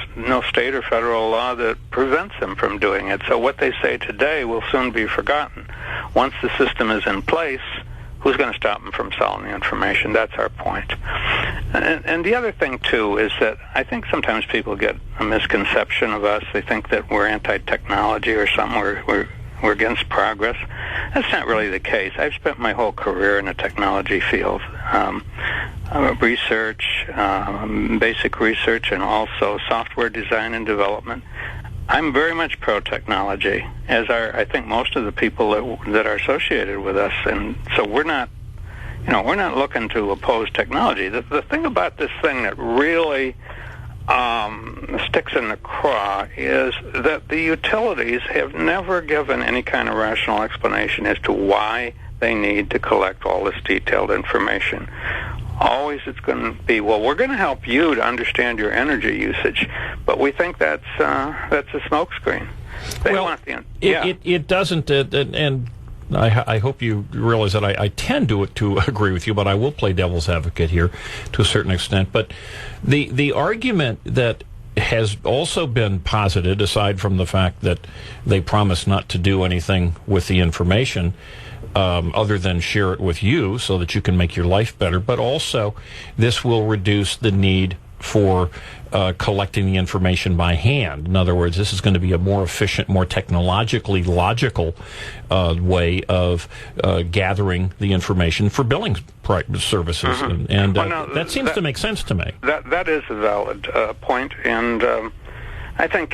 Speaker 5: state or federal law that prevents them from doing it. So what they say today will soon be forgotten. Once the system is in place, who's going to stop them from selling the information? That's our point. And the other thing, too, is that I think sometimes people get a misconception of us. They think that we're anti-technology or something. We're against progress. That's not really the case. I've spent my whole career in the technology field, research, basic research, and also software design and development. I'm very much pro-technology, as are, I think, most of the people that are associated with us. And so we're not looking to oppose technology. The thing about this thing that really sticks in the craw is that the utilities have never given any kind of rational explanation as to why they need to collect all this detailed information. Always it's going to be, well, we're going to help you to understand your energy usage, but we think that's a smokescreen. It
Speaker 12: doesn't, and I hope you realize that I tend to agree with you, but I will play devil's advocate here to a certain extent. But the argument that has also been posited, aside from the fact that they promise not to do anything with the information, other than share it with you so that you can make your life better, but also this will reduce the need for collecting the information by hand. In other words, this is going to be a more efficient, more technologically logical way of gathering the information for billing services. And that seems to make sense to me.
Speaker 5: That is a valid point, and I think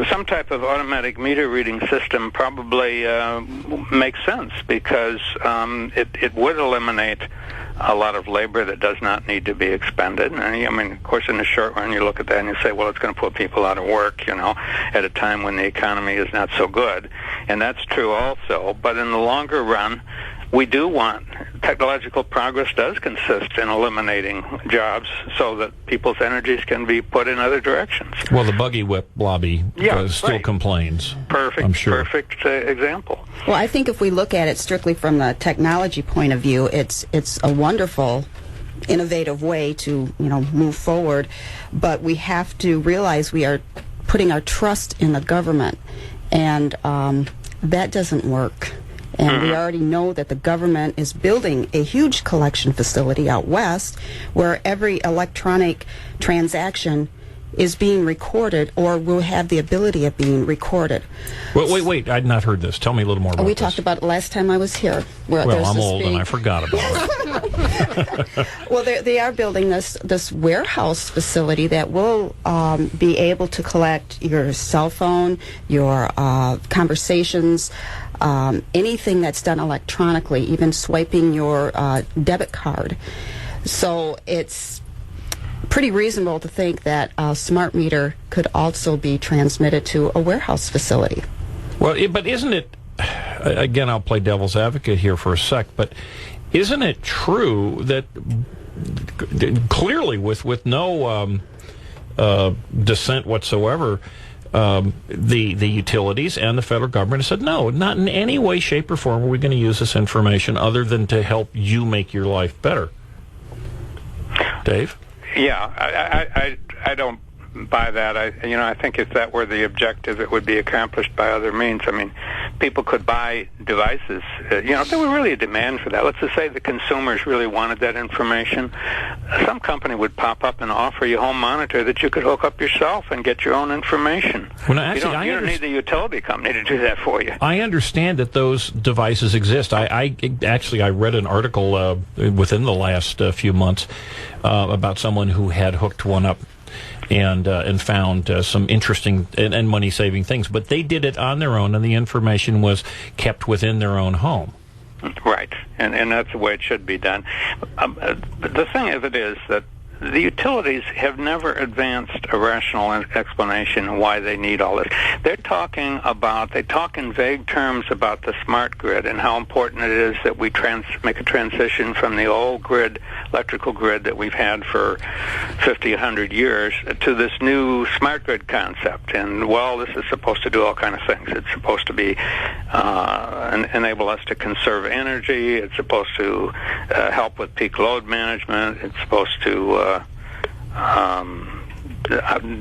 Speaker 5: some type of automatic meter reading system probably makes sense, because it would eliminate a lot of labor that does not need to be expended. And I mean, of course, in the short run, you look at that and you say, well, it's going to put people out of work, at a time when the economy is not so good. And that's true also. But in the longer run, we do want, technological progress does consist in eliminating jobs so that people's energies can be put in other directions.
Speaker 12: Well, the buggy whip lobby still complains.
Speaker 5: Perfect,
Speaker 12: I'm sure.
Speaker 5: Perfect example.
Speaker 14: Well, I think if we look at it strictly from the technology point of view, it's a wonderful, innovative way to move forward. But we have to realize we are putting our trust in the government, and that doesn't work. And we already know that the government is building a huge collection facility out west where every electronic transaction is being recorded, or will have the ability of being recorded.
Speaker 12: Well, wait, I'd not heard this. Tell me a little more about
Speaker 14: We
Speaker 12: this.
Speaker 14: talked about it last time I was here.
Speaker 12: Well, I'm old and I forgot about it.
Speaker 14: Well, they are building this warehouse facility that will be able to collect your cell phone, your conversations, anything that's done electronically, even swiping your debit card. So it's pretty reasonable to think that a smart meter could also be transmitted to a warehouse facility.
Speaker 12: Well, but isn't it, again, I'll play devil's advocate here for a sec, but isn't it true that clearly with no dissent whatsoever, the utilities and the federal government have said, no, not in any way, shape, or form are we going to use this information other than to help you make your life better? Dave?
Speaker 5: Yeah, I don't buy that. I think if that were the objective, it would be accomplished by other means. I mean, people could buy devices. If there were really a demand for that, let's just say the consumers really wanted that information, some company would pop up and offer you a home monitor that you could hook up yourself and get your own information.
Speaker 12: Well, no, actually,
Speaker 5: you don't need the utility company to do that for you.
Speaker 12: I understand that those devices exist. I read an article within the last few months about someone who had hooked one up and found some interesting and money-saving things. But they did it on their own, and the information was kept within their own home.
Speaker 5: Right, and that's the way it should be done. The thing of it is that the utilities have never advanced a rational explanation why they need all this. They talk in vague terms about the smart grid and how important it is that we make a transition from the old grid, electrical grid that we've had for 50, 100 years to this new smart grid concept. And, well, this is supposed to do all kinds of things. It's supposed to be enable us to conserve energy. It's supposed to help with peak load management. It's supposed to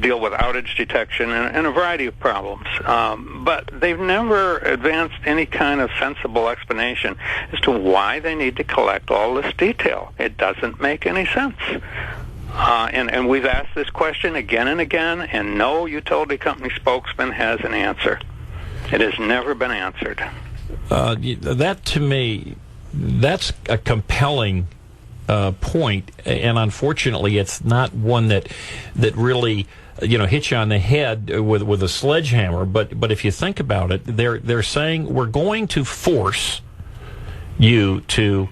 Speaker 5: deal with outage detection and a variety of problems. But they've never advanced any kind of sensible explanation as to why they need to collect all this detail. It doesn't make any sense. And we've asked this question again and again, and no utility company spokesman has an answer. It has never been answered.
Speaker 12: That, to me, that's a compelling point, and unfortunately, it's not one that really hit you on the head with a sledgehammer. But if you think about it, they're saying we're going to force you to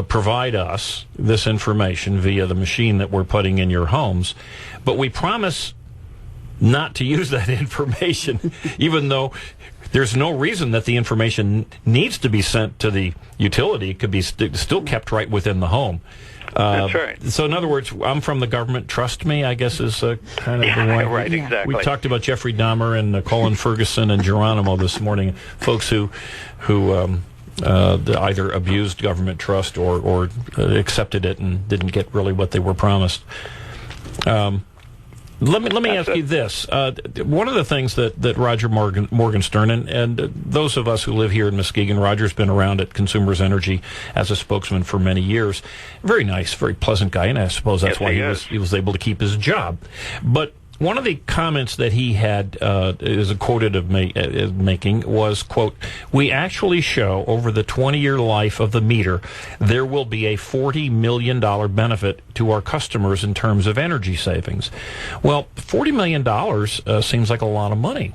Speaker 12: provide us this information via the machine that we're putting in your homes, but we promise not to use that information, even though there's no reason that the information needs to be sent to the utility. It could be still kept right within the home.
Speaker 5: That's right.
Speaker 12: So, in other words, I'm from the government. Trust me, I guess is kind of the way.
Speaker 5: Right, exactly.
Speaker 12: We talked about Jeffrey Dahmer and Colin Ferguson and Geronimo this morning, folks who either abused government trust or accepted it and didn't get really what they were promised. Let me ask you this. One of the things that Roger Morgenstern, and those of us who live here in Muskegon, Roger's been around at Consumers Energy as a spokesman for many years. Very nice, very pleasant guy, and I suppose that's why he was able to keep his job. But one of the comments that he had is quoted of making was, quote, "We actually show over the 20-year life of the meter there will be a $40 million benefit to our customers in terms of energy savings." Well, $40 million seems like a lot of money.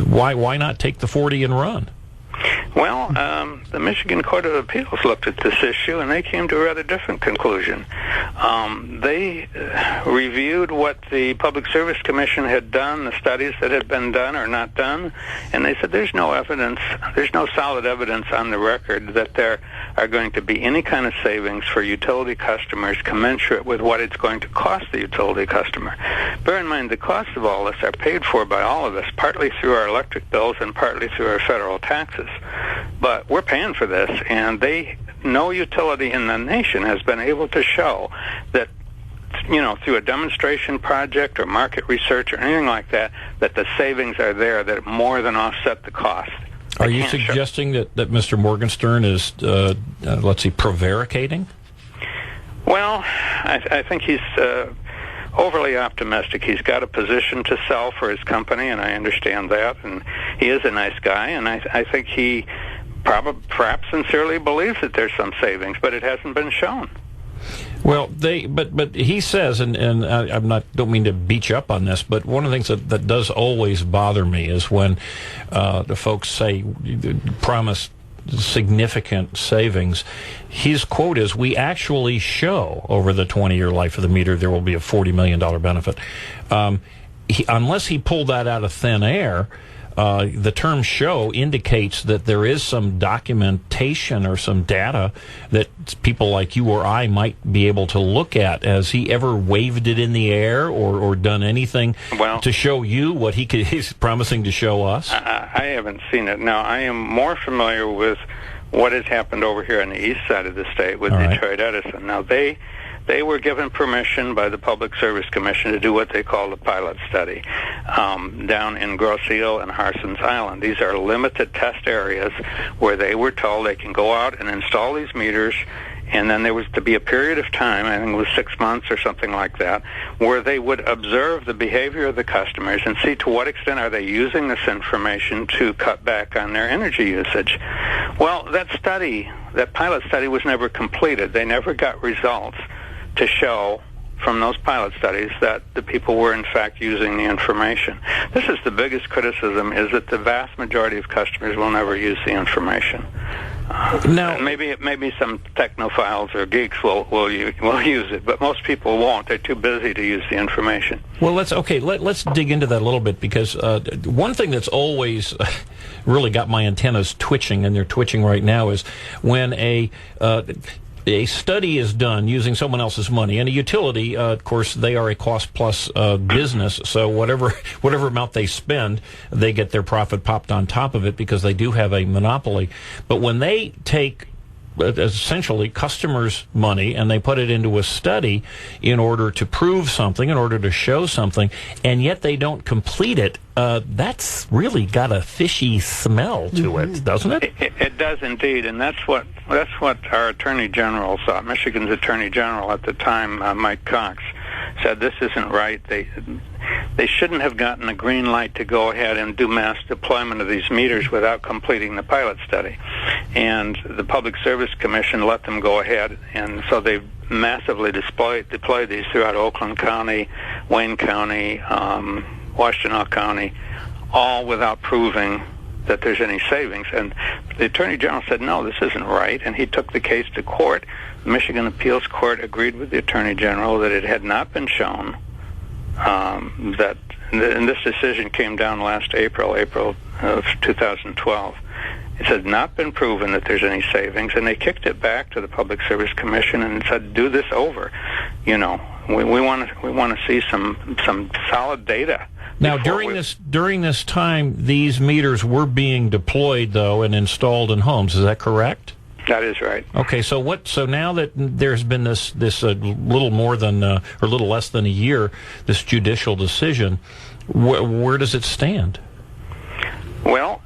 Speaker 12: Why not take the 40 and run?
Speaker 5: Well, the Michigan Court of Appeals looked at this issue, and they came to a rather different conclusion. They reviewed what the Public Service Commission had done, the studies that had been done or not done, and they said there's no evidence, there's no solid evidence on the record that there are going to be any kind of savings for utility customers commensurate with what it's going to cost the utility customer. Bear in mind, the costs of all this are paid for by all of us, partly through our electric bills and partly through our federal taxes. But we're paying for this, and no utility in the nation has been able to show that, through a demonstration project or market research or anything like that, that the savings are there that more than offset the cost.
Speaker 12: Are you suggesting that Mr. Morgenstern is, prevaricating?
Speaker 5: Well, I think he's overly optimistic. He's got a position to sell for his company, and I understand that, and he is a nice guy, and I think he perhaps sincerely believes that there's some savings, but it hasn't been shown.
Speaker 12: Well, but he says, and don't mean to beat you up on this, but one of the things that does always bother me is when the folks promise significant savings. His quote is, "We actually show over the 20-year life of the meter there will be a $40 million benefit." Unless he pulled that out of thin air, the term show indicates that there is some documentation or some data that people like you or I might be able to look at. Has he ever waved it in the air or done anything to show you what he's promising to show us?
Speaker 5: I haven't seen it. Now, I am more familiar with what has happened over here on the east side of the state with Detroit Edison. Now, they were given permission by the Public Service Commission to do what they call the pilot study down in Grosse Ile and Harson's Island. These are limited test areas where they were told they can go out and install these meters, and then there was to be a period of time, I think it was 6 months or something like that, where they would observe the behavior of the customers and see to what extent are they using this information to cut back on their energy usage. Well, that pilot study was never completed. They never got results to show from those pilot studies that the people were in fact using the information. This is the biggest criticism, is that the vast majority of customers will never use the information. Now, maybe some technophiles or geeks will use it, but most people won't. They're too busy to use the information.
Speaker 12: Well, let's dig into that a little bit, because one thing that's always really got my antennas twitching, and they're twitching right now, is when a study is done using someone else's money, and a utility, of course, they are a cost-plus business, so whatever amount they spend, they get their profit popped on top of it because they do have a monopoly. But when they take essentially customers' money and they put it into a study in order to prove something, in order to show something, and yet they don't complete it, that's really got a fishy smell to it, doesn't it?
Speaker 5: It does indeed, and that's what our Attorney General thought. Michigan's Attorney General at the time, Mike Cox, said this isn't right. They shouldn't have gotten a green light to go ahead and do mass deployment of these meters without completing the pilot study. and the Public Service Commission let them go ahead, and so they massively deployed these throughout Oakland County, Wayne County, Washtenaw County, all without proving that there's any savings. And the Attorney General said, no, this isn't right, and he took the case to court. The Michigan Appeals Court agreed with the Attorney General that it had not been shown and this decision came down last April of 2012. It had not been proven that there's any savings, and they kicked it back to the Public Service Commission and said, do this over. We want to see some solid data.
Speaker 12: Now, during this time, these meters were being deployed, though, and installed in homes. Is that correct?
Speaker 5: That is right.
Speaker 12: Okay, so now that there's been this little more than or a little less than a year, this judicial decision, where does it stand?
Speaker 5: Well,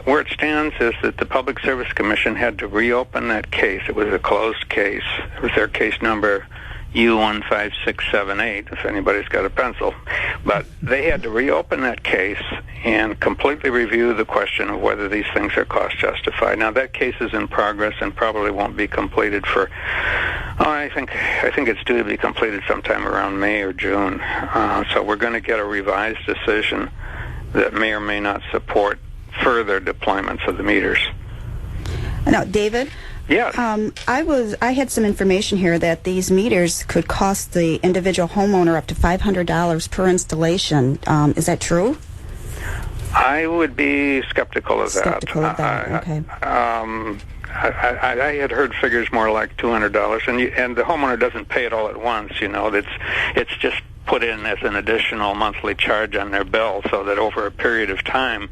Speaker 5: where it stands is that the Public Service Commission had to reopen that case. It was a closed case. It was their case number U15678, if anybody's got a pencil. But they had to reopen that case and completely review the question of whether these things are cost justified. Now, that case is in progress and probably won't be completed for, I think it's due to be completed sometime around May or June. So we're going to get a revised decision that may or may not support further deployments of the meters.
Speaker 14: Now, David?
Speaker 5: Yeah.
Speaker 14: I had some information here that these meters could cost the individual homeowner up to $500 per installation. Is that true?
Speaker 5: I would be skeptical of that.
Speaker 14: Okay.
Speaker 5: I had heard figures more like $200, and the homeowner doesn't pay it all at once. It's just put in as an additional monthly charge on their bill, so that over a period of time,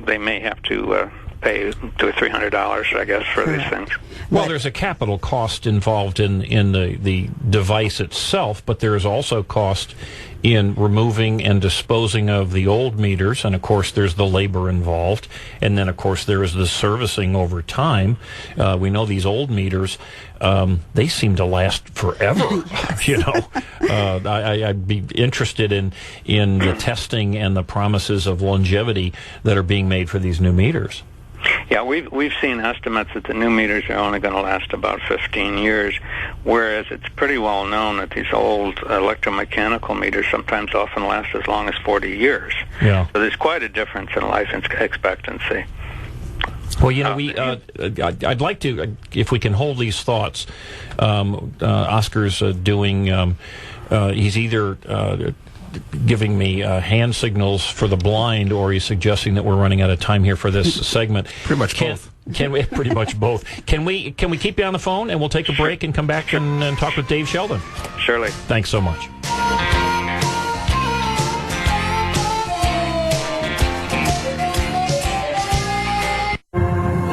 Speaker 5: they may have to pay $200 or $300, I guess, for these things.
Speaker 12: Well, there's a capital cost involved in the device itself, but there is also cost in removing and disposing of the old meters, and of course there's the labor involved, and then of course there is the servicing over time. We know these old meters, they seem to last forever. I'd be interested in the testing and the promises of longevity that are being made for these new meters.
Speaker 5: Yeah, we've seen estimates that the new meters are only going to last about 15 years, whereas it's pretty well known that these old electromechanical meters sometimes often last as long as 40 years.
Speaker 12: Yeah. So
Speaker 5: there's quite a difference in life expectancy.
Speaker 12: Well, I'd like to, if we can hold these thoughts. Oscar's doing, he's either giving me hand signals for the blind, or he's suggesting that we're running out of time here for this segment.
Speaker 13: Pretty much both.
Speaker 12: Can we? Pretty much both. Can we keep you on the phone, and we'll take a break and come back and talk with Dave Sheldon?
Speaker 5: Surely.
Speaker 12: Thanks so much.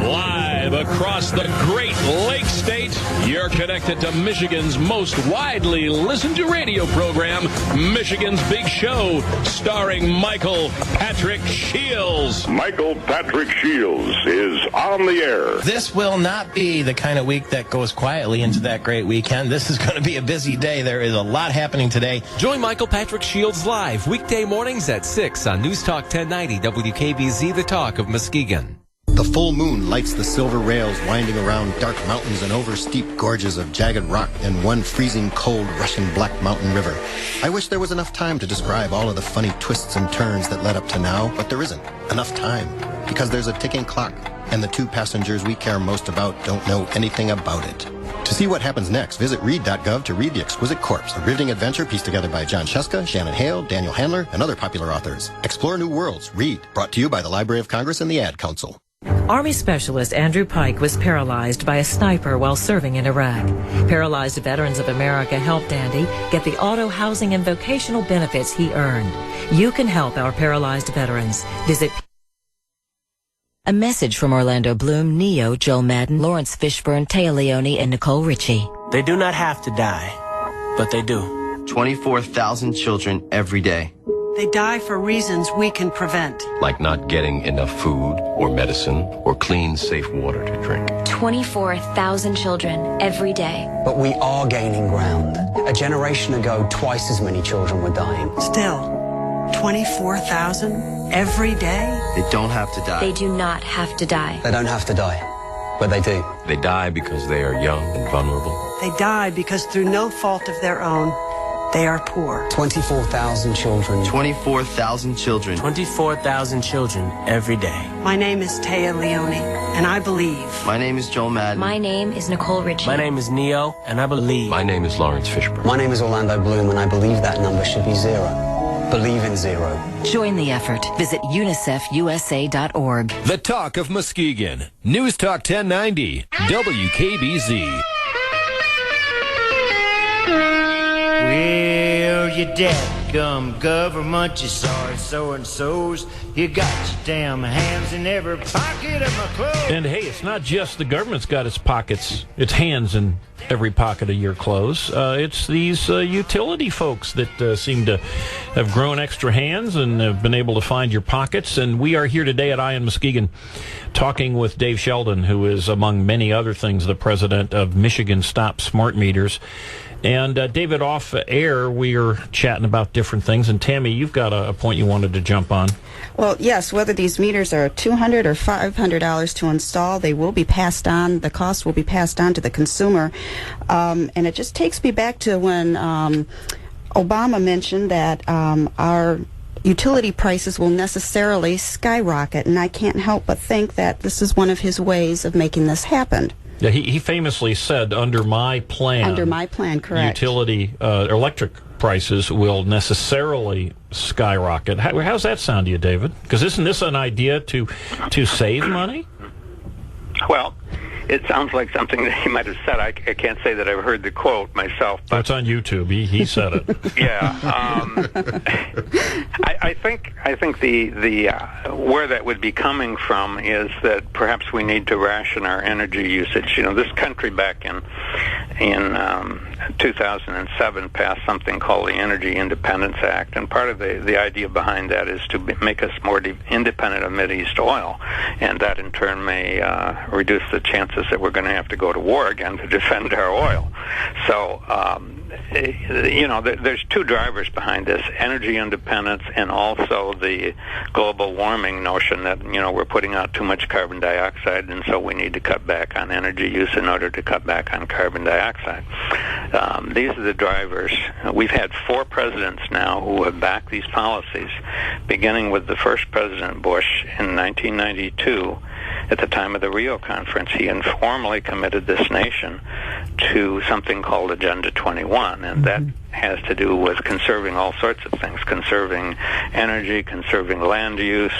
Speaker 12: Live across the Great Lakes State, you're connected to Michigan's most widely listened to radio program, Michigan's Big Show, starring Michael Patrick Shields.
Speaker 6: Michael Patrick Shields is on the air.
Speaker 7: This will not be the kind of week that goes quietly into that great weekend. This is going to be a busy day. There is a lot happening today.
Speaker 8: Join Michael Patrick Shields live weekday mornings at 6 on News Talk 1090 WKBZ, the talk of Muskegon.
Speaker 9: The full moon lights the silver rails winding around dark mountains and over steep gorges of jagged rock and one freezing cold rushing black mountain river. I wish there was enough time to describe all of the funny twists and turns that led up to now, but there isn't enough time because there's a ticking clock and the two passengers we care most about don't know anything about it. To see what happens next, visit read.gov to read The Exquisite Corpse, a riveting adventure pieced together by John Sheska, Shannon Hale, Daniel Handler, and other popular authors. Explore new worlds. Read. Brought to you by the Library of Congress and the Ad Council.
Speaker 28: Army Specialist Andrew Pike was paralyzed by a sniper while serving in Iraq. Paralyzed Veterans of America helped Andy get the auto, housing, and vocational benefits he earned. You can help our paralyzed veterans. Visit. A message from Orlando Bloom, Neo, Joel Madden, Lawrence Fishburne, Taya Leone, and Nicole Richie.
Speaker 10: They do not have to die, but they do.
Speaker 15: 24,000 children every day.
Speaker 16: They die for reasons we can prevent.
Speaker 17: Like not getting enough food or medicine or clean, safe water to drink.
Speaker 18: 24,000 children every day.
Speaker 19: But we are gaining ground. A generation ago, twice as many children were dying.
Speaker 16: Still, 24,000 every day?
Speaker 15: They don't have to die.
Speaker 18: They do not have to die.
Speaker 19: They don't have to die. but they do.
Speaker 17: They die because they are young and vulnerable.
Speaker 16: They die because through no fault of their own, they are poor.
Speaker 19: 24,000 children.
Speaker 15: 24,000 children.
Speaker 10: 24,000 children every day.
Speaker 16: My name is Taya Leone, and I believe.
Speaker 15: My name is Joel Madden.
Speaker 18: My name is Nicole Ritchie.
Speaker 10: My name is Neo, and I believe.
Speaker 17: My name is Lawrence Fishburne.
Speaker 19: My name is Orlando Bloom, and I believe that number should be 0. Believe in 0.
Speaker 28: Join the effort. Visit unicefusa.org.
Speaker 2: The Talk of Muskegon. News Talk 1090. WKBZ.
Speaker 11: Well, you dadgum government, you sorry so-and-sos. You got your damn hands in every pocket of my clothes.
Speaker 12: And hey, it's not just the government's got its hands in every pocket of your clothes. It's these utility folks that seem to have grown extra hands and have been able to find your pockets. And we are here today at EyeOnMuskegon talking with Dave Sheldon, who is, among many other things, the president of Michigan Stop Smart Meters. And David, off air, we are chatting about different things. And Tammy, you've got a point you wanted to jump on.
Speaker 14: Well, yes, whether these meters are $200 or $500 to install, they will be passed on. The cost will be passed on to the consumer. And it just takes me back to when Obama mentioned that our utility prices will necessarily skyrocket. And I can't help but think that this is one of his ways of making this happen.
Speaker 12: Yeah, he famously said, under my plan.
Speaker 14: Under my plan, correct.
Speaker 12: Utility electric prices will necessarily skyrocket. How's that sound to you, David? Because isn't this an idea to save money?
Speaker 5: Well, it sounds like something that he might have said. I can't say that I've heard the quote myself. But
Speaker 12: it's on YouTube. He said it.
Speaker 5: Yeah. I think the where that would be coming from is that perhaps we need to ration our energy usage. You know, this country back in 2007 passed something called the Energy Independence Act, and part of the idea behind that is to make us more independent of Mideast oil, and that in turn may reduce the chances that we're going to have to go to war again to defend our oil. So, there's two drivers behind this: energy independence and also the global warming notion that, we're putting out too much carbon dioxide, and so we need to cut back on energy use in order to cut back on carbon dioxide. These are the drivers. We've had 4 presidents now who have backed these policies, beginning with the first President Bush in 1992. At the time of the Rio Conference, he informally committed this nation to something called Agenda 21, and that has to do with conserving all sorts of things, conserving energy, conserving land use,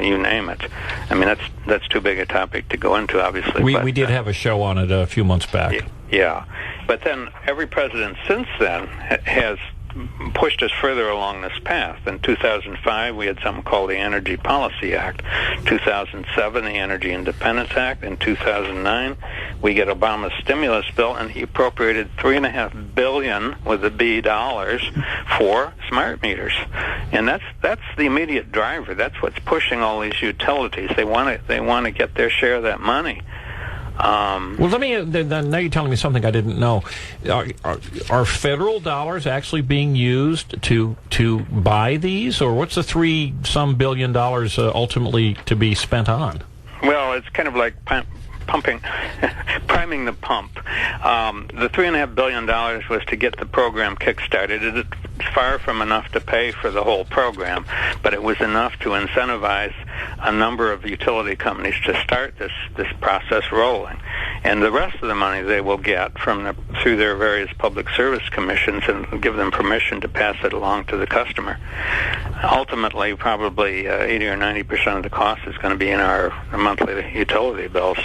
Speaker 5: you name it. I mean, that's too big a topic to go into, obviously.
Speaker 12: We did have a show on it a few months back.
Speaker 5: Yeah. But then every president since then has pushed us further along this path. In 2005, we had something called the Energy Policy Act. 2007, the Energy Independence Act. In 2009, we get Obama's stimulus bill, and he appropriated $3.5 billion with a B dollars for smart meters. And that's the immediate driver. That's what's pushing all these utilities. They want to get their share of that money.
Speaker 12: Well, let me. Now you're telling me something I didn't know. Are federal dollars actually being used to buy these, or what's the $3-some billion ultimately to be spent on?
Speaker 5: Well, it's kind of like priming the pump. The $3.5 billion was to get the program kick-started. It's far from enough to pay for the whole program, but it was enough to incentivize a number of utility companies to start this process rolling. And the rest of the money they will get through their various public service commissions and give them permission to pass it along to the customer. Ultimately, probably 80 or 90% of the cost is going to be in our monthly utility bills.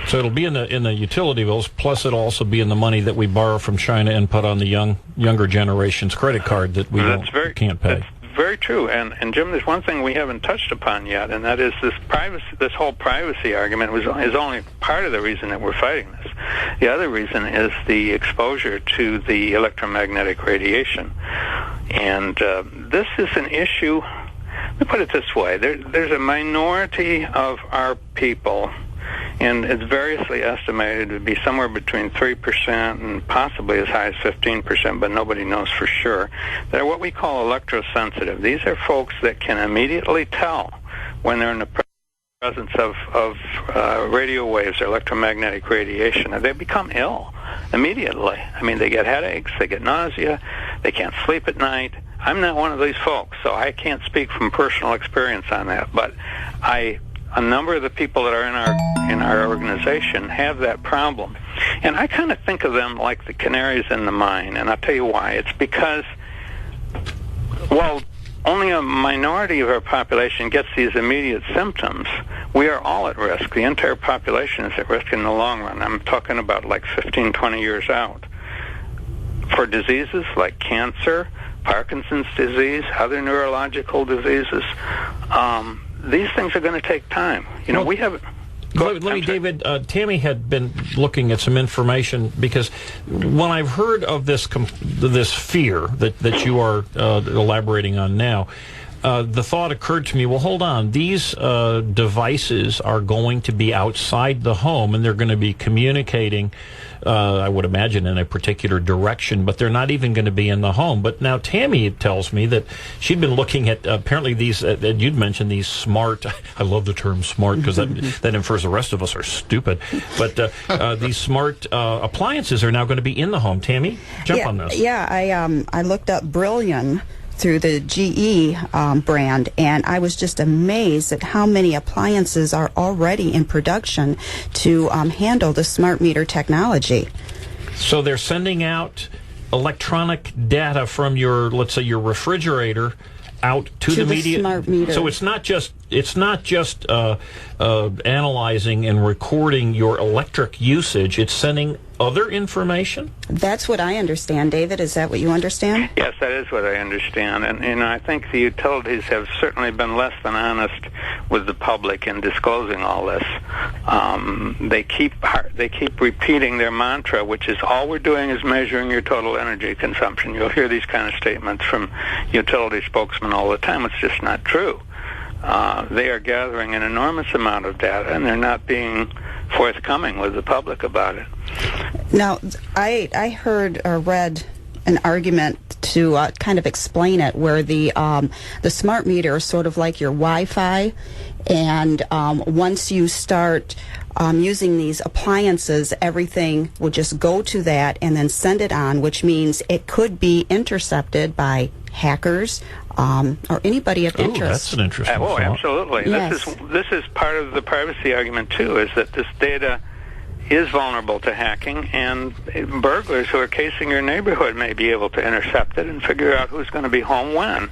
Speaker 12: So it'll be in the utility bills, plus it'll also be in the money that we borrow from China and put on the younger generation's credit card that we can't pay.
Speaker 5: That's very true. And Jim, there's one thing we haven't touched upon yet, and that is this whole privacy argument is only part of the reason that we're fighting this. The other reason is the exposure to the electromagnetic radiation. And this is an issue, let me put it this way, there's a minority of our people, and it's variously estimated to be somewhere between 3% and possibly as high as 15%, but nobody knows for sure. They're what we call electrosensitive. These are folks that can immediately tell when they're in the presence of radio waves or electromagnetic radiation, and they become ill immediately. I mean, they get headaches, they get nausea, they can't sleep at night. I'm not one of these folks, so I can't speak from personal experience on that. But a number of the people that are in our organization have that problem, and I kind of think of them like the canaries in the mine. And I'll tell you why. It's because, well, only a minority of our population gets these immediate symptoms. We are all at risk. The entire population is at risk in the long run. I'm talking about like 15, 20 years out. For diseases like cancer, Parkinson's disease, other neurological diseases, these things are going to take time. You know, we have...
Speaker 12: Let me, David, Tammy had been looking at some information, because when I've heard of this fear that you are elaborating on now, the thought occurred to me, well, hold on, these devices are going to be outside the home, and they're going to be communicating, I would imagine, in a particular direction, but they're not even going to be in the home. But now Tammy tells me that she'd been looking at, apparently these, you'd mentioned these smart, I love the term smart, because that infers the rest of us are stupid, but these smart appliances are now going to be in the home. Tammy, jump on this.
Speaker 14: Yeah, I looked up Brillion through the GE brand, and I was just amazed at how many appliances are already in production to handle the smart meter technology.
Speaker 12: So they're sending out electronic data from your, let's say, your refrigerator out to the media.
Speaker 14: Smart meter.
Speaker 12: So it's not just analyzing and recording your electric usage. It's sending other information?
Speaker 14: That's what I understand. David, is that what you understand?
Speaker 5: Yes, that is what I understand. And I think the utilities have certainly been less than honest with the public in disclosing all this. They keep repeating their mantra, which is all we're doing is measuring your total energy consumption. You'll hear these kind of statements from utility spokesmen all the time. It's just not true. They are gathering an enormous amount of data, and they're not being forthcoming with the public about it.
Speaker 14: Now, I heard or read an argument to kind of explain it, where the smart meter is sort of like your Wi-Fi, and once you start using these appliances, everything will just go to that and then send it on, which means it could be intercepted by hackers or anybody of interest.
Speaker 12: That's an interesting
Speaker 5: Oh,
Speaker 12: thought.
Speaker 5: absolutely.
Speaker 14: Yes.
Speaker 5: This is part of the privacy argument, too, is that this data is vulnerable to hacking, and burglars who are casing your neighborhood may be able to intercept it and figure out who's going to be home when.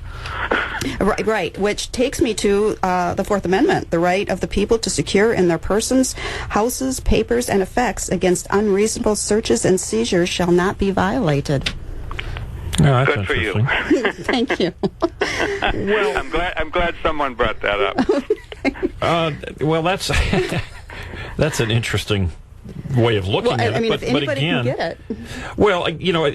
Speaker 14: Right, which takes me to the Fourth Amendment, the right of the people to secure in their persons, houses, papers, and effects against unreasonable searches and seizures shall not be violated.
Speaker 12: No, that's
Speaker 5: Good for you.
Speaker 14: Thank you.
Speaker 5: Well, I'm glad someone brought that up.
Speaker 12: Well, that's that's an interesting way of looking at it.
Speaker 14: I mean,
Speaker 12: but
Speaker 14: if anybody
Speaker 12: again,
Speaker 14: can get it.
Speaker 12: Well, you know,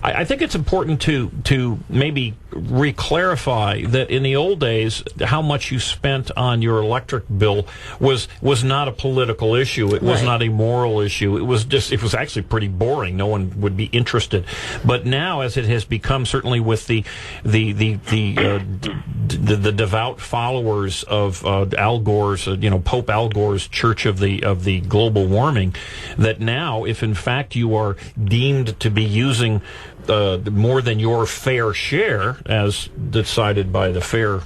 Speaker 12: I think it's important to maybe re-clarify that in the old days, how much you spent on your electric bill was not a political issue. It was not a moral issue. It was actually pretty boring. No one would be interested. But now, as it has become, certainly with the devout followers of Al Gore's, Pope Al Gore's Church of the Global Warming, that now, if in fact you are deemed to be using more than your fair share, as decided by the fair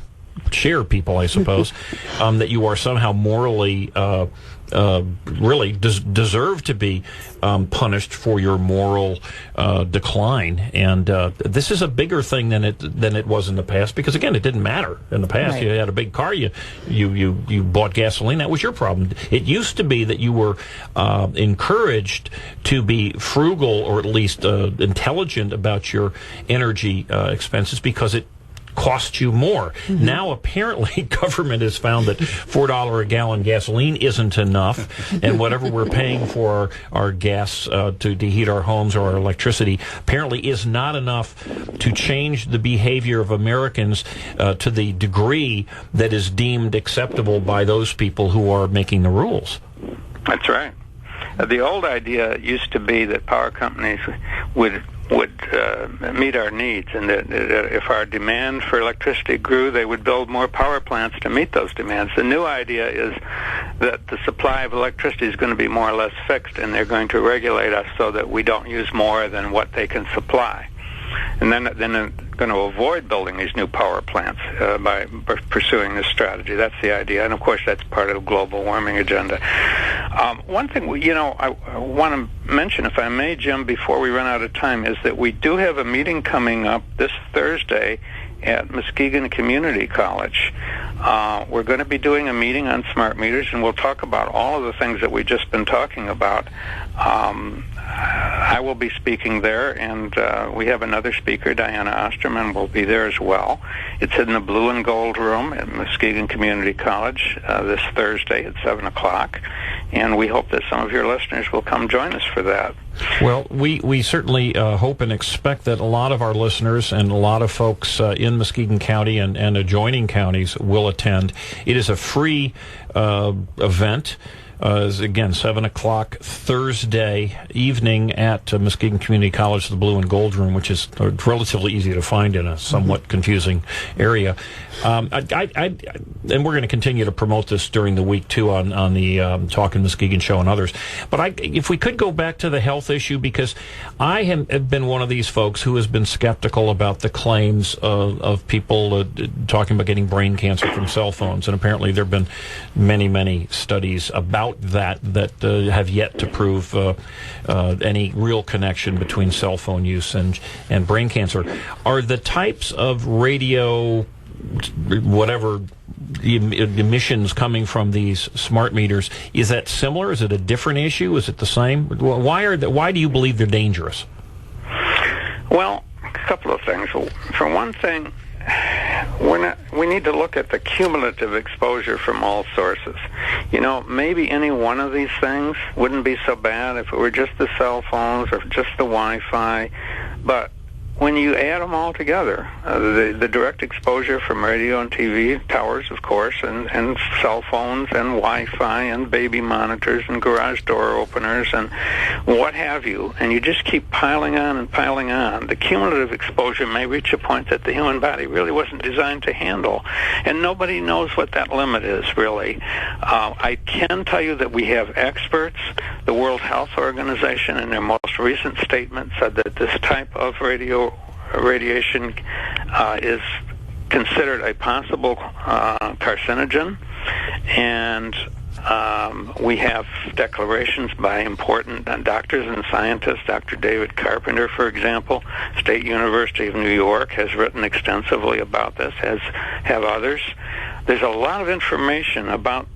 Speaker 12: share people, I suppose, that you are somehow morally really deserve to be punished for your moral decline. And this is a bigger thing than it was in the past, because again, it didn't matter in the past.
Speaker 14: Right.
Speaker 12: You had a big car, you bought gasoline, that was your problem. It used to be that you were encouraged to be frugal, or at least intelligent about your energy expenses, because it cost you more. Mm-hmm. Now, apparently, government has found that $4 a gallon gasoline isn't enough, and whatever we're paying for our gas to heat our homes or our electricity apparently is not enough to change the behavior of Americans to the degree that is deemed acceptable by those people who are making the rules.
Speaker 5: That's right. The old idea used to be that power companies would would meet our needs, and that if our demand for electricity grew, they would build more power plants to meet those demands. The new idea is that the supply of electricity is going to be more or less fixed, and they're going to regulate us so that we don't use more than what they can supply. And then they're going to avoid building these new power plants by pursuing this strategy. That's the idea. And, of course, that's part of the global warming agenda. One thing, I want to mention, if I may, Jim, before we run out of time, is that we do have a meeting coming up this Thursday at Muskegon Community College. We're going to be doing a meeting on smart meters, and we'll talk about all of the things that we've just been talking about. I will be speaking there, and we have another speaker, Diana Osterman, will be there as well. It's in the Blue and Gold Room at Muskegon Community College this Thursday at 7 o'clock, and we hope that some of your listeners will come join us for that.
Speaker 12: Well, we certainly hope and expect that a lot of our listeners and a lot of folks in Muskegon County and adjoining counties will attend. It is a free event. Again, 7 o'clock Thursday evening at Muskegon Community College, the Blue and Gold Room, which is relatively easy to find in a somewhat confusing area. And we're going to continue to promote this during the week, too, on the Talkin' Muskegon show and others. But if we could go back to the health issue, because I have been one of these folks who has been skeptical about the claims of people talking about getting brain cancer from cell phones. And apparently there have been many, many studies about that have yet to prove any real connection between cell phone use and brain cancer. Are the types of radio, whatever, the emissions coming from these smart meters, is that similar? Is it a different issue? Is it the same? Why do you believe they're dangerous?
Speaker 5: Well, a couple of things. For one thing, we need to look at the cumulative exposure from all sources. Maybe any one of these things wouldn't be so bad if it were just the cell phones or just the Wi-Fi, but when you add them all together, the direct exposure from radio and TV towers, of course, and cell phones and Wi-Fi and baby monitors and garage door openers and what have you, and you just keep piling on and piling on, the cumulative exposure may reach a point that the human body really wasn't designed to handle. And nobody knows what that limit is, really. I can tell you that we have experts. The World Health Organization, in their most recent statement, said that this type of radiation is considered a possible carcinogen, and we have declarations by important doctors and scientists. Dr. David Carpenter, for example, State University of New York, has written extensively about this, as have others. There's a lot of information about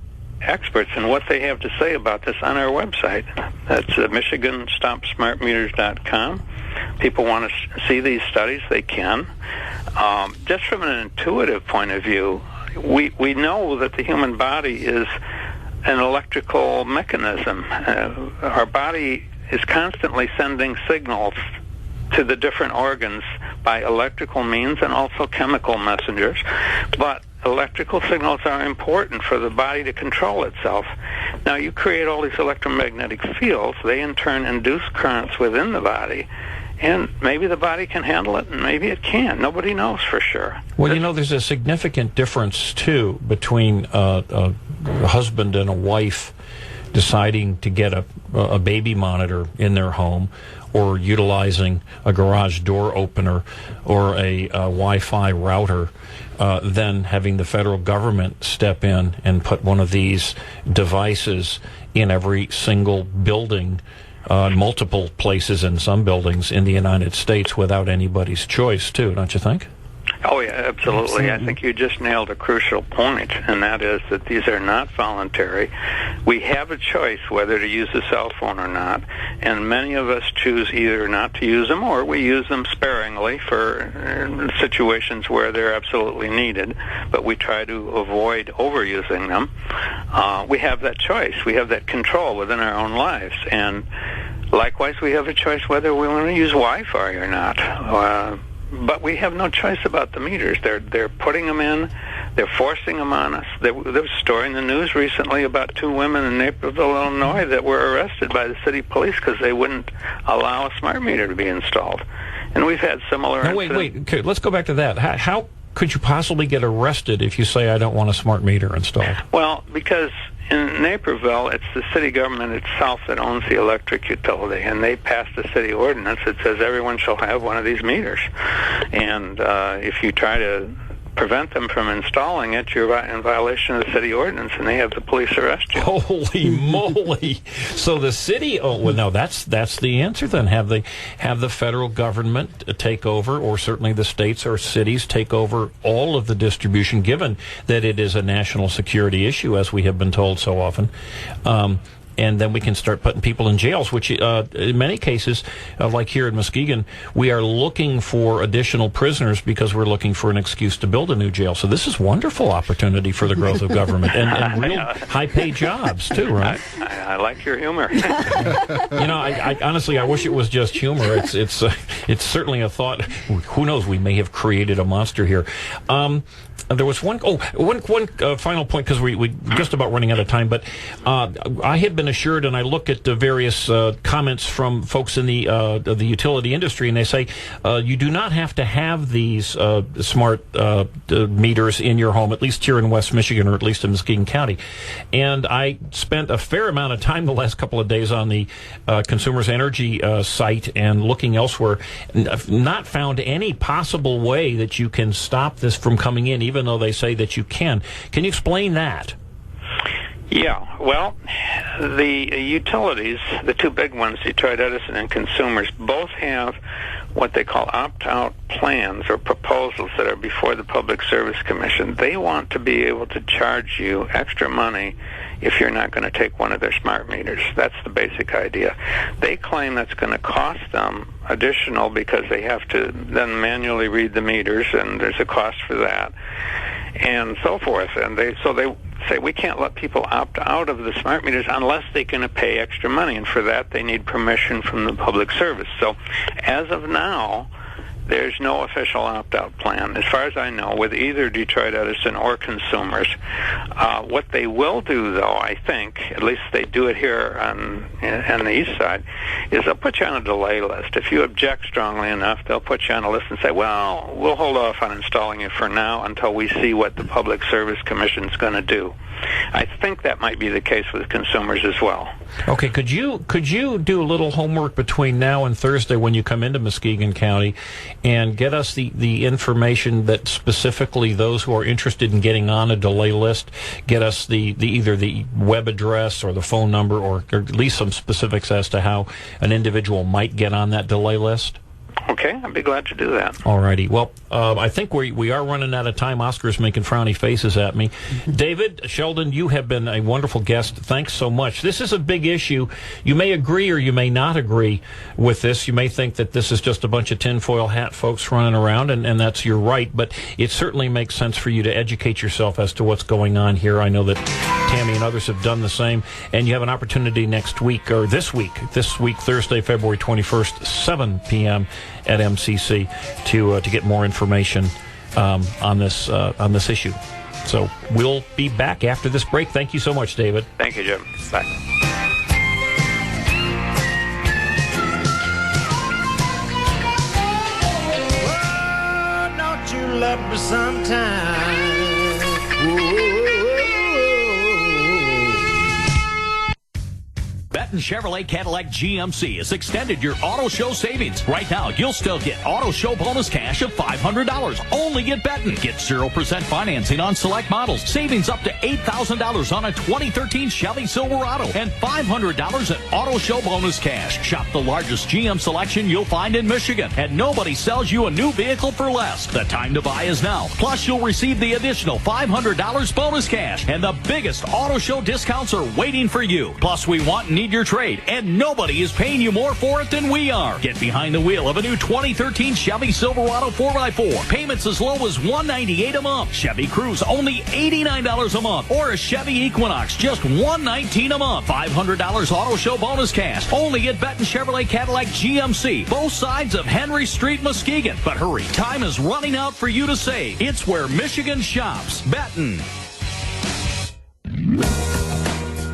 Speaker 5: experts and what they have to say about this on our website. That's MichiganStopSmartMeters.com. People want to see these studies, they can. Just from an intuitive point of view, we know that the human body is an electrical mechanism. Our body is constantly sending signals to the different organs by electrical means and also chemical messengers. But electrical signals are important for the body to control itself. Now, you create all these electromagnetic fields. They, in turn, induce currents within the body. And maybe the body can handle it, and maybe it can't. Nobody knows for sure.
Speaker 12: Well, there's a significant difference, too, between a husband and a wife deciding to get a baby monitor in their home, or utilizing a garage door opener or a Wi-Fi router, than having the federal government step in and put one of these devices in every single building, multiple places in some buildings in the United States without anybody's choice, too, don't you think?
Speaker 5: Oh, yeah, absolutely. I think you just nailed a crucial point, and that is that these are not voluntary. We have a choice whether to use a cell phone or not, and many of us choose either not to use them or we use them sparingly for situations where they're absolutely needed, but we try to avoid overusing them. We have that choice. We have that control within our own lives, and likewise we have a choice whether we want to use Wi-Fi or not. But we have no choice about the meters. They're putting them in. They're forcing them on us. There was a story in the news recently about 2 women in Naperville, Illinois, that were arrested by the city police because they wouldn't allow a smart meter to be installed. And we've had similar incidents.
Speaker 12: Wait. Okay, let's go back to that. How could you possibly get arrested if you say, I don't want a smart meter installed?
Speaker 5: Well, because in Naperville, it's the city government itself that owns the electric utility, and they passed a city ordinance that says everyone shall have one of these meters. And if you try to prevent them from installing it, you're in violation of the city ordinance, and they have the police arrest you.
Speaker 12: Holy moly! So the city? Oh, well, no, that's the answer. Then have the federal government take over, or certainly the states or cities take over all of the distribution, given that it is a national security issue, as we have been told so often. And then we can start putting people in jails, which in many cases, like here in Muskegon, we are looking for additional prisoners because we're looking for an excuse to build a new jail. So this is wonderful opportunity for the growth of government and real high-paid jobs, too, right?
Speaker 5: I like your humor.
Speaker 12: I honestly, I wish it was just humor. It's certainly a thought. Who knows? We may have created a monster here. There was one final point, because we just about running out of time, but I had been assured, and I look at the various comments from folks in the utility industry, and they say you do not have to have these smart meters in your home, at least here in West Michigan, or at least in Muskegon County. And I spent a fair amount of time the last couple of days on the Consumers Energy site and looking elsewhere. I've not found any possible way that you can stop this from coming in, even though they say that you can. Can you explain that?
Speaker 5: Yeah, well, the utilities, the 2 big ones, Detroit Edison and Consumers, both have what they call opt-out plans or proposals that are before the Public Service Commission. They want to be able to charge you extra money if you're not going to take one of their smart meters. That's the basic idea. They claim that's going to cost them additional because they have to then manually read the meters, and there's a cost for that, and so forth. And they say we can't let people opt out of the smart meters unless they can pay extra money, and for that they need permission from the public service. So as of now, there's no official opt-out plan, as far as I know, with either Detroit Edison or Consumers. What they will do, though, I think, at least they do it here on the east side, is they'll put you on a delay list. If you object strongly enough, they'll put you on a list and say, well, we'll hold off on installing it for now until we see what the Public Service Commission is going to do. I think that might be the case with Consumers as well.
Speaker 12: Okay, could you do a little homework between now and Thursday when you come into Muskegon County and get us the information that specifically those who are interested in getting on a delay list, get us the either the web address or the phone number, or at least some specifics as to how an individual might get on that delay list?
Speaker 5: Okay, I'd be glad to do that.
Speaker 12: All righty. Well, I think we are running out of time. Oscar's making frowny faces at me. David, Sheldon, you have been a wonderful guest. Thanks so much. This is a big issue. You may agree or you may not agree with this. You may think that this is just a bunch of tinfoil hat folks running around, and that's your right. But it certainly makes sense for you to educate yourself as to what's going on here. I know that Tammy and others have done the same. And you have an opportunity next week, or this week, Thursday, February 21st, 7 p.m. at MCC to get more information on this issue. So we'll be back after this break. Thank you so much, David.
Speaker 5: Thank you, Jim. Bye.
Speaker 11: Oh, don't you love me sometime?
Speaker 1: Benton Chevrolet Cadillac GMC has extended your auto show savings. Right now, you'll still get auto show bonus cash of $500 only at Benton. Get 0% financing on select models, savings up to $8,000 on a 2013 Chevy Silverado, and $500 in auto show bonus cash. Shop the largest GM selection you'll find in Michigan, and nobody sells you a new vehicle for less. The time to buy is now. Plus, you'll receive the additional $500 bonus cash, and the biggest auto show discounts are waiting for you. Plus, we want and need your trade, and nobody is paying you more for it than we are. Get behind the wheel of a new 2013 Chevy Silverado 4x4. Payments as low as $198 a month. Chevy Cruze only $89 a month. Or a Chevy Equinox just $119 a month. $500 auto show bonus cash. Only at Benton Chevrolet Cadillac GMC. Both sides of Henry Street, Muskegon. But hurry, time is running out for you to save. It's where Michigan shops. Benton.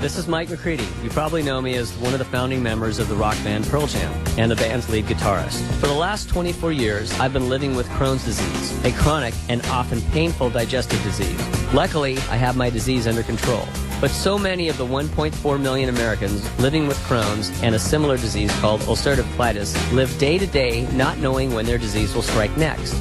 Speaker 3: This is Mike McCready. You probably know me as one of the founding members of the rock band Pearl Jam and the band's lead guitarist. For the last 24 years, I've been living with Crohn's disease, a chronic and often painful digestive disease. Luckily, I have my disease under control. But so many of the 1.4 million Americans living with Crohn's and a similar disease called ulcerative colitis live day to day not knowing when their disease will strike next.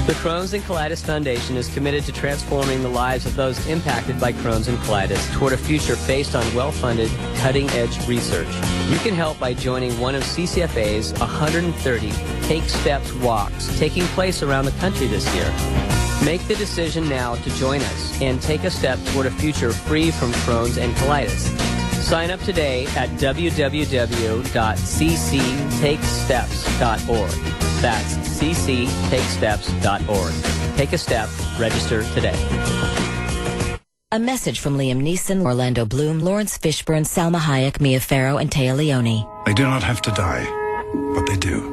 Speaker 3: The Crohn's and Colitis Foundation is committed to transforming the lives of those impacted by Crohn's and colitis toward a future based on well-funded, cutting-edge research. You can help by joining one of CCFA's 130 Take Steps walks taking place around the country this year. Make the decision now to join us and take a step toward a future free from Crohn's and colitis. Sign up today at www.cctakesteps.org. That's cctakesteps.org. Take a step. Register today.
Speaker 4: A message from Liam Neeson, Orlando Bloom, Lawrence Fishburne, Salma Hayek, Mia Farrow, and Taya Leone.
Speaker 20: They do not have to die, but they do.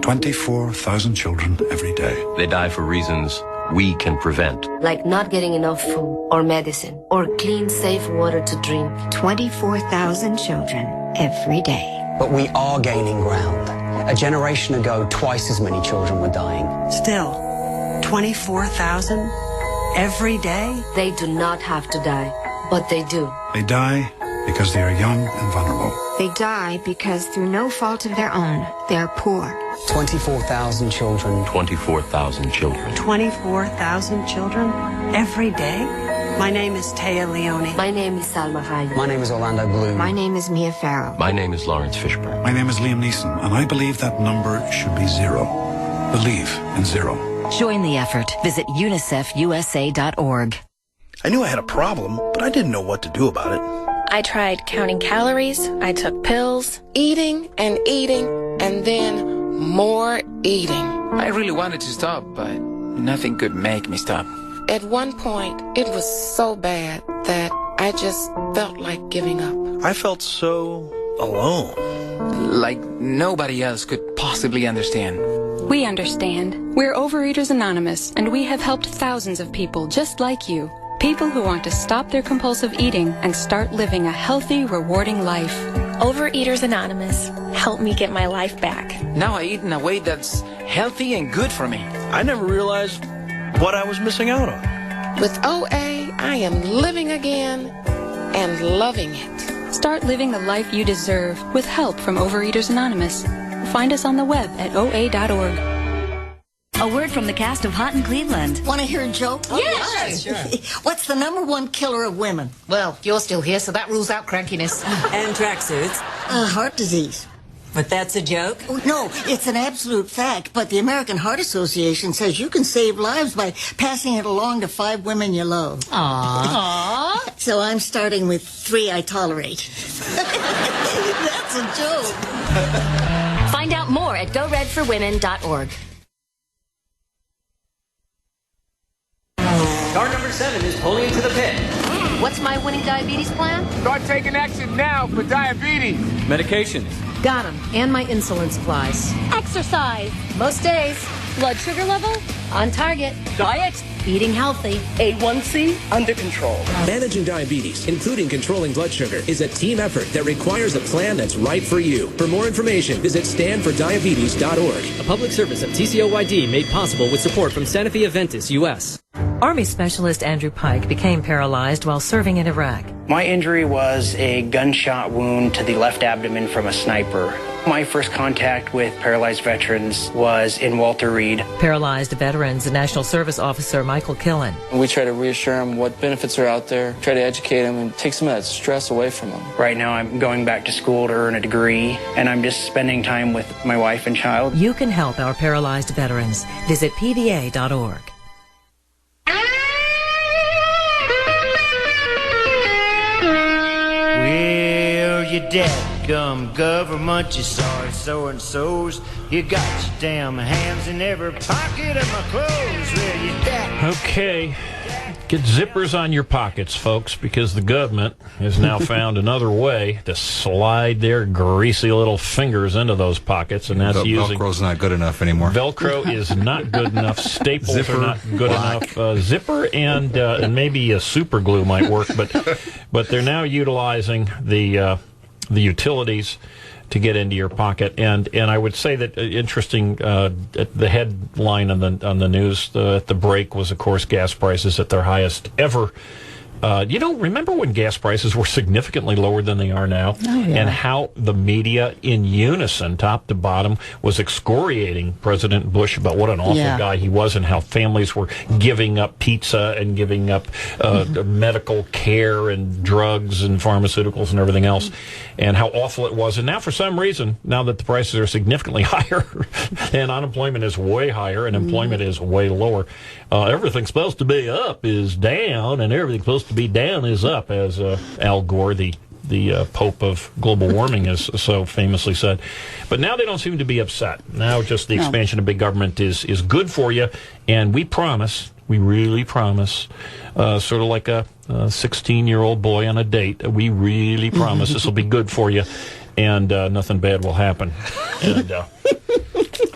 Speaker 20: 24,000 children every day.
Speaker 17: They die for reasons we can prevent.
Speaker 21: Like not getting enough food or medicine or clean, safe water to drink.
Speaker 22: 24,000 children every day.
Speaker 19: But we are gaining ground. A generation ago, twice as many children were dying.
Speaker 16: Still, 24,000 every day?
Speaker 21: They do not have to die, but they do.
Speaker 20: They die because they are young and vulnerable.
Speaker 22: They die because through no fault of their own, they are poor.
Speaker 19: 24,000 children.
Speaker 17: 24,000 children.
Speaker 16: 24,000 children every day? My name is Taya Leone.
Speaker 21: My name is Salma Hayek.
Speaker 19: My name is Orlando Bloom.
Speaker 22: My name is Mia Farrow.
Speaker 17: My name is Lawrence Fishburne.
Speaker 20: My name is Liam Neeson, and I believe that number should be 0. Believe in 0.
Speaker 4: Join the effort. Visit unicefusa.org.
Speaker 23: I knew I had a problem, but I didn't know what to do about it.
Speaker 28: I tried counting calories, I took pills, eating, and then more eating.
Speaker 24: I really wanted to stop, but nothing could make me stop.
Speaker 28: At one point, it was so bad that I just felt like giving up.
Speaker 23: I felt so alone.
Speaker 24: Like nobody else could possibly understand.
Speaker 25: We understand. We're Overeaters Anonymous, and we have helped thousands of people just like you. People who want to stop their compulsive eating and start living a healthy, rewarding life.
Speaker 28: Overeaters Anonymous, help me get my life back.
Speaker 24: Now I eat in a way that's healthy and good for me.
Speaker 23: I never realized what I was missing out on.
Speaker 25: With OA, I am living again and loving it. Start living the life you deserve with help from Overeaters Anonymous. Find us on the web at oa.org.
Speaker 26: A word from the cast of Hot in Cleveland.
Speaker 32: Want to hear a joke?
Speaker 26: Oh, yes, sure.
Speaker 32: What's the #1 killer of women?
Speaker 26: Well, you're still here, so that rules out crankiness.
Speaker 32: And tracksuits. Heart disease.
Speaker 26: But that's a joke?
Speaker 32: No, it's an absolute fact, but the American Heart Association says you can save lives by passing it along to 5 women you love.
Speaker 26: Aww.
Speaker 32: So I'm starting with 3 I tolerate. That's a joke.
Speaker 18: Find out more at goredforwomen.org.
Speaker 3: Car number 7 is pulling into the pit.
Speaker 21: What's my winning diabetes plan?
Speaker 24: Start taking action now for diabetes.
Speaker 3: Medication.
Speaker 21: Got him. And my insulin supplies.
Speaker 28: Exercise.
Speaker 21: Most days.
Speaker 28: Blood sugar level on target.
Speaker 26: Diet.
Speaker 21: Eating healthy.
Speaker 26: A1C under control.
Speaker 33: Managing diabetes, including controlling blood sugar, is a team effort that requires a plan that's right for you. For more information, visit standfordiabetes.org.
Speaker 27: A public service of TCOYD made possible with support from Sanofi Aventis, U.S.
Speaker 28: Army Specialist Andrew Pike became paralyzed while serving in Iraq.
Speaker 29: My injury was a gunshot wound to the left abdomen from a sniper. My first contact with paralyzed veterans was in Walter Reed.
Speaker 28: Paralyzed veterans National Service Officer Michael Killen.
Speaker 30: We try to reassure them what benefits are out there, try to educate them and take some of that stress away from them.
Speaker 29: Right now I'm going back to school to earn a degree, and I'm just spending time with my wife and child.
Speaker 28: You can help our paralyzed veterans. Visit pva.org.
Speaker 11: Well, your dad dadgum government, you sorry so-and-sos. You got your damn hands in every pocket of my clothes. Well, you
Speaker 1: Okay. Get zippers on your pockets, folks, because the government has now found another way to slide their greasy little fingers into those pockets, and that's using...
Speaker 2: Velcro's not good enough anymore.
Speaker 1: Velcro is not good enough. Staples
Speaker 2: Zipper,
Speaker 1: are not good enough. Zipper and maybe a super glue might work, but they're now utilizing the utilities to get into your pocket, and I would say that interesting. The headline on the news at the break was, of course, gas prices at their highest ever. Remember when gas prices were significantly lower than they are now?
Speaker 5: Oh, yeah.
Speaker 1: And how the media, in unison, top to bottom, was excoriating President Bush about what an awful guy he was and how families were giving up pizza and giving up medical care and drugs and pharmaceuticals and everything else, and how awful it was. And now, for some reason, now that the prices are significantly higher and unemployment is way higher and employment is way lower, everything's supposed to be up is down, and everything's supposed to be down is up, as Al Gore, the Pope of global warming, has so famously said. But now they don't seem to be upset. Now just the expansion of big government is good for you, and we really promise, sort of like a 16-year-old boy on a date, we really promise this will be good for you, and nothing bad will happen. And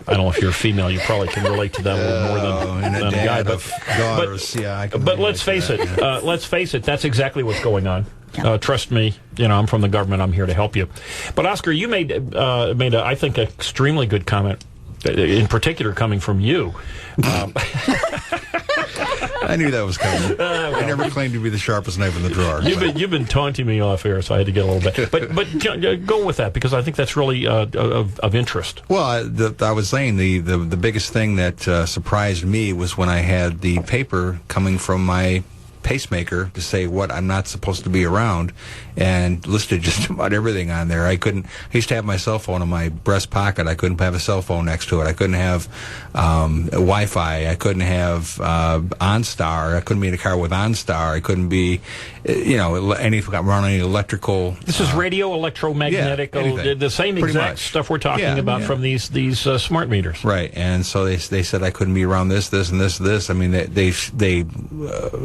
Speaker 1: I don't know if you're a female, you probably can relate to that a little more than a guy. But let's face it. Let's face it. That's exactly what's going on. Trust me. I'm from the government. I'm here to help you. But Oscar, you made I think, an extremely good comment, in particular coming from you.
Speaker 2: I knew that was coming. I never claimed to be the sharpest knife in the drawer.
Speaker 1: You've been taunting me off air, so I had to get a little bit. But go with that, because I think that's really of interest.
Speaker 2: Well, I was saying the biggest thing that surprised me was when I had the paper coming from my pacemaker to say what I'm not supposed to be around, and listed just about everything on there. I used to have my cell phone in my breast pocket. I couldn't have a cell phone next to it. I couldn't have Wi-Fi. I couldn't have OnStar. I couldn't be in a car with OnStar. I couldn't be, around any electrical.
Speaker 1: This is radio, electromagnetic, the same exact stuff we're talking about from these smart meters.
Speaker 2: Right, and so they said I couldn't be around this, and this. I mean, they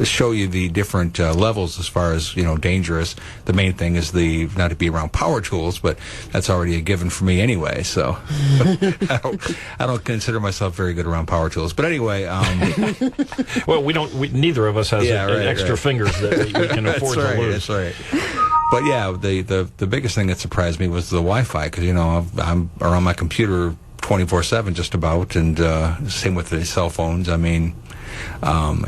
Speaker 2: show you the different levels as far as dangerous. The main thing is not to be around power tools, but that's already a given for me anyway. So I don't consider myself very good around power tools. But anyway,
Speaker 1: well, neither of us has extra fingers that we can afford to lose.
Speaker 2: That's right. But yeah, the biggest thing that surprised me was the Wi-Fi, because I'm around my computer 24/7 just about, and same with the cell phones. I mean,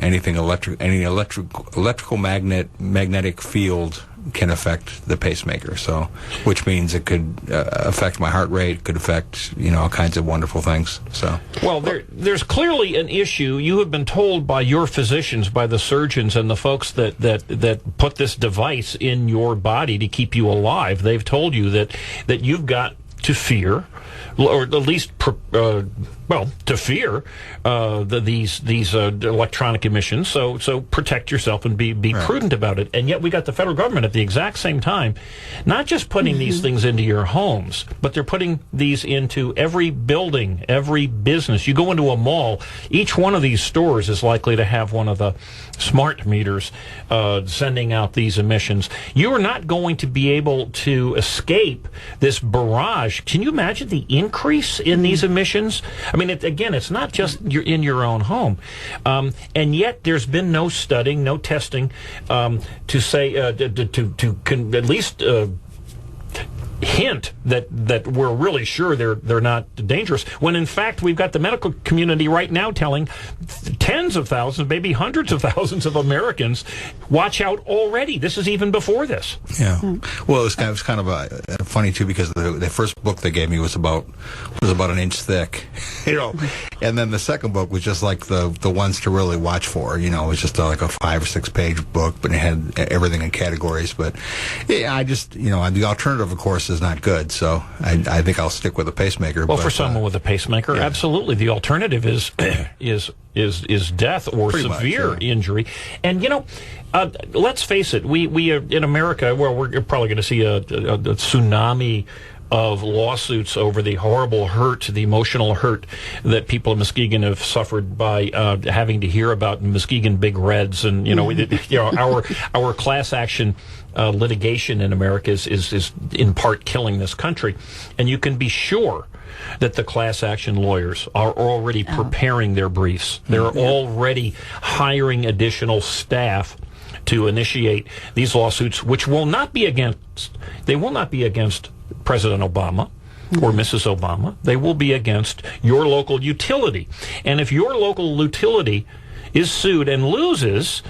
Speaker 2: anything electrical magnetic field can affect the pacemaker, so which means it could affect my heart rate, could affect all kinds of wonderful things. So
Speaker 1: well, there's clearly an issue. You have been told by your physicians, by the surgeons and the folks that put this device in your body to keep you alive. They've told you that you've got to fear, or at least to fear these electronic emissions. So protect yourself and be prudent about it. And yet we got the federal government at the exact same time, not just putting these things into your homes, but they're putting these into every building, every business. You go into a mall, each one of these stores is likely to have one of the smart meters sending out these emissions. You are not going to be able to escape this barrage. Can you imagine the increase in these emissions? I mean, it's not just in your own home. And yet there's been no studying, no testing to say, at least hint that we're really sure they're not dangerous, when in fact we've got the medical community right now telling tens of thousands, maybe hundreds of thousands of Americans, watch out already. This is even before this.
Speaker 2: Yeah. Well, it was kind of funny too, because the first book they gave me was about an inch thick, and then the second book was just like the ones to really watch for. It was just like a 5 or 6 page book, but it had everything in categories. But yeah, I just the alternative, of course, is not good. So I think I'll stick with a pacemaker.
Speaker 1: Well, for someone with a pacemaker, absolutely. The alternative is death or severe injury. And let's face it, we in America, well, we're probably going to see a tsunami of lawsuits over the horrible hurt, the emotional hurt that people in Muskegon have suffered by having to hear about Muskegon Big Reds, and our class action litigation in America is in part killing this country. And you can be sure that the class action lawyers are already preparing their briefs. They're already hiring additional staff to initiate these lawsuits, which will not be against President Obama or Mrs. Obama. They will be against your local utility. And if your local utility is sued and loses,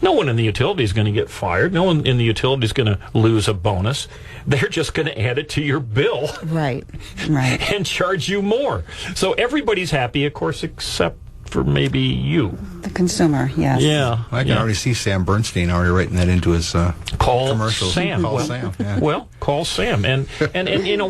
Speaker 1: no one in the utility is going to get fired. No one in the utility is going to lose a bonus. They're just going to add it to your bill.
Speaker 5: Right.
Speaker 1: And charge you more. So everybody's happy, of course, except for maybe you.
Speaker 5: The consumer, yes.
Speaker 1: Yeah.
Speaker 2: I can already see Sam Bernstein already writing that into his commercials.
Speaker 1: Sam.
Speaker 2: Call Sam. Yeah.
Speaker 1: Well, call Sam. And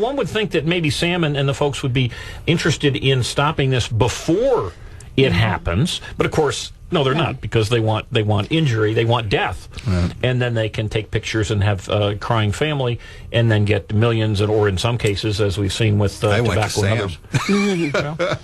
Speaker 1: one would think that maybe Sam and the folks would be interested in stopping this before it happens. But of course, no, they're not, because they want injury, they want death, and then they can take pictures and have a crying family, and then get millions, or in some cases, as we've seen with tobacco and others.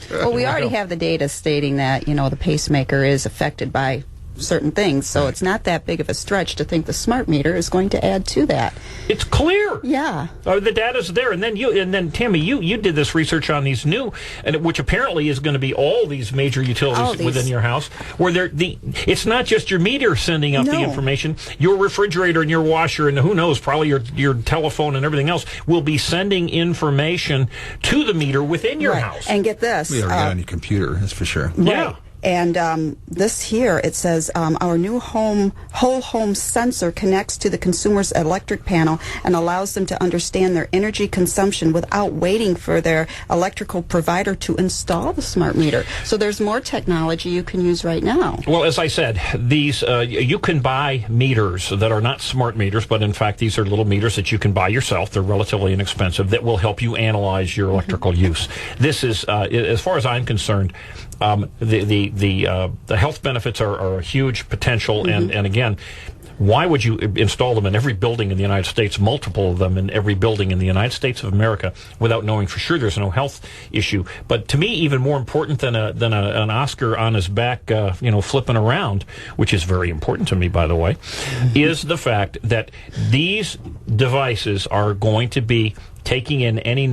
Speaker 5: Well, we already have the data stating that the pacemaker is affected by certain things, so it's not that big of a stretch to think the smart meter is going to add to that.
Speaker 1: It's clear.
Speaker 5: Yeah.
Speaker 1: The data's there, and then Tammy, you did this research on these new, which apparently is going to be all these major utilities within your house, where it's not just your meter sending out the information. Your refrigerator and your washer and who knows, probably your telephone and everything else will be sending information to the meter within your house.
Speaker 5: And get this,
Speaker 2: we already got on your computer, that's for sure.
Speaker 1: Yeah.
Speaker 5: And this here, it says, our new whole home sensor connects to the consumer's electric panel and allows them to understand their energy consumption without waiting for their electrical provider to install the smart meter. So there's more technology you can use right now.
Speaker 1: Well, as I said, these you can buy meters that are not smart meters, but in fact these are little meters that you can buy yourself. They're relatively inexpensive, that will help you analyze your electrical use. This is, as far as I'm concerned, the health benefits are a huge potential, and again, why would you install them in every building in the United States, multiple of them in every building in the United States of America, without knowing for sure there's no health issue? But to me, even more important than an Oscar on his back, flipping around, which is very important to me, by the way, is the fact that these devices are going to be taking in any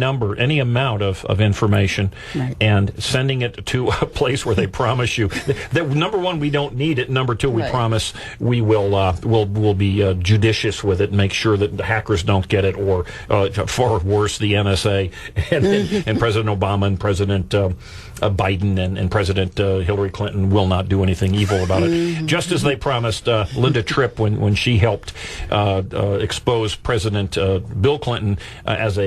Speaker 1: amount of information and sending it to a place where they promise you that, number one, we don't need it. Number two, we promise we will be judicious with it and make sure that the hackers don't get it, or far worse, the NSA and President Obama and President Biden and President Hillary Clinton will not do anything evil about it. Just as they promised Linda Tripp when she helped expose President Bill Clinton as a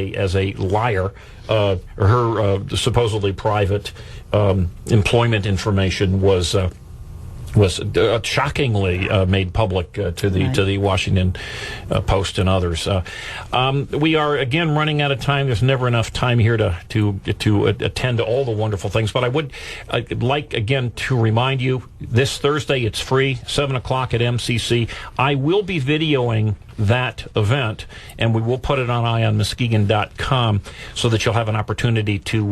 Speaker 1: liar. Her supposedly private employment information was shockingly made public to the Washington Post and others. We are again running out of time. There's never enough time here to attend to all the wonderful things. But I would like again to remind you, this Thursday it's free, 7 o'clock at MCC. I will be videoing that event, and we will put it on EyeOnMuskegon.com so that you'll have an opportunity to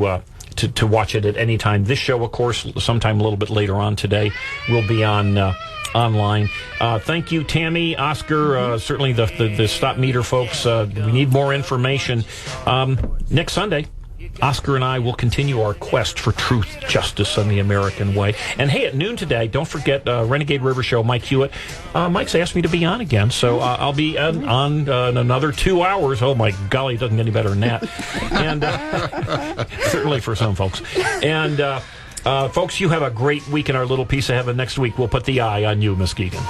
Speaker 1: watch it at any time. This show, of course, sometime a little bit later on today, will be on online. Thank you, Tammy, Oscar, certainly the Stop Meter folks. We need more information. Next Sunday, Oscar and I will continue our quest for truth, justice, and the American way. And hey, at noon today, don't forget Renegade River Show, Mike Hewitt. Mike's asked me to be on again, so I'll be on in another 2 hours. Oh my golly, it doesn't get any better than that. And certainly for some folks. And folks, you have a great week in our little piece of heaven. Next week, we'll put the eye on you, Muskegon.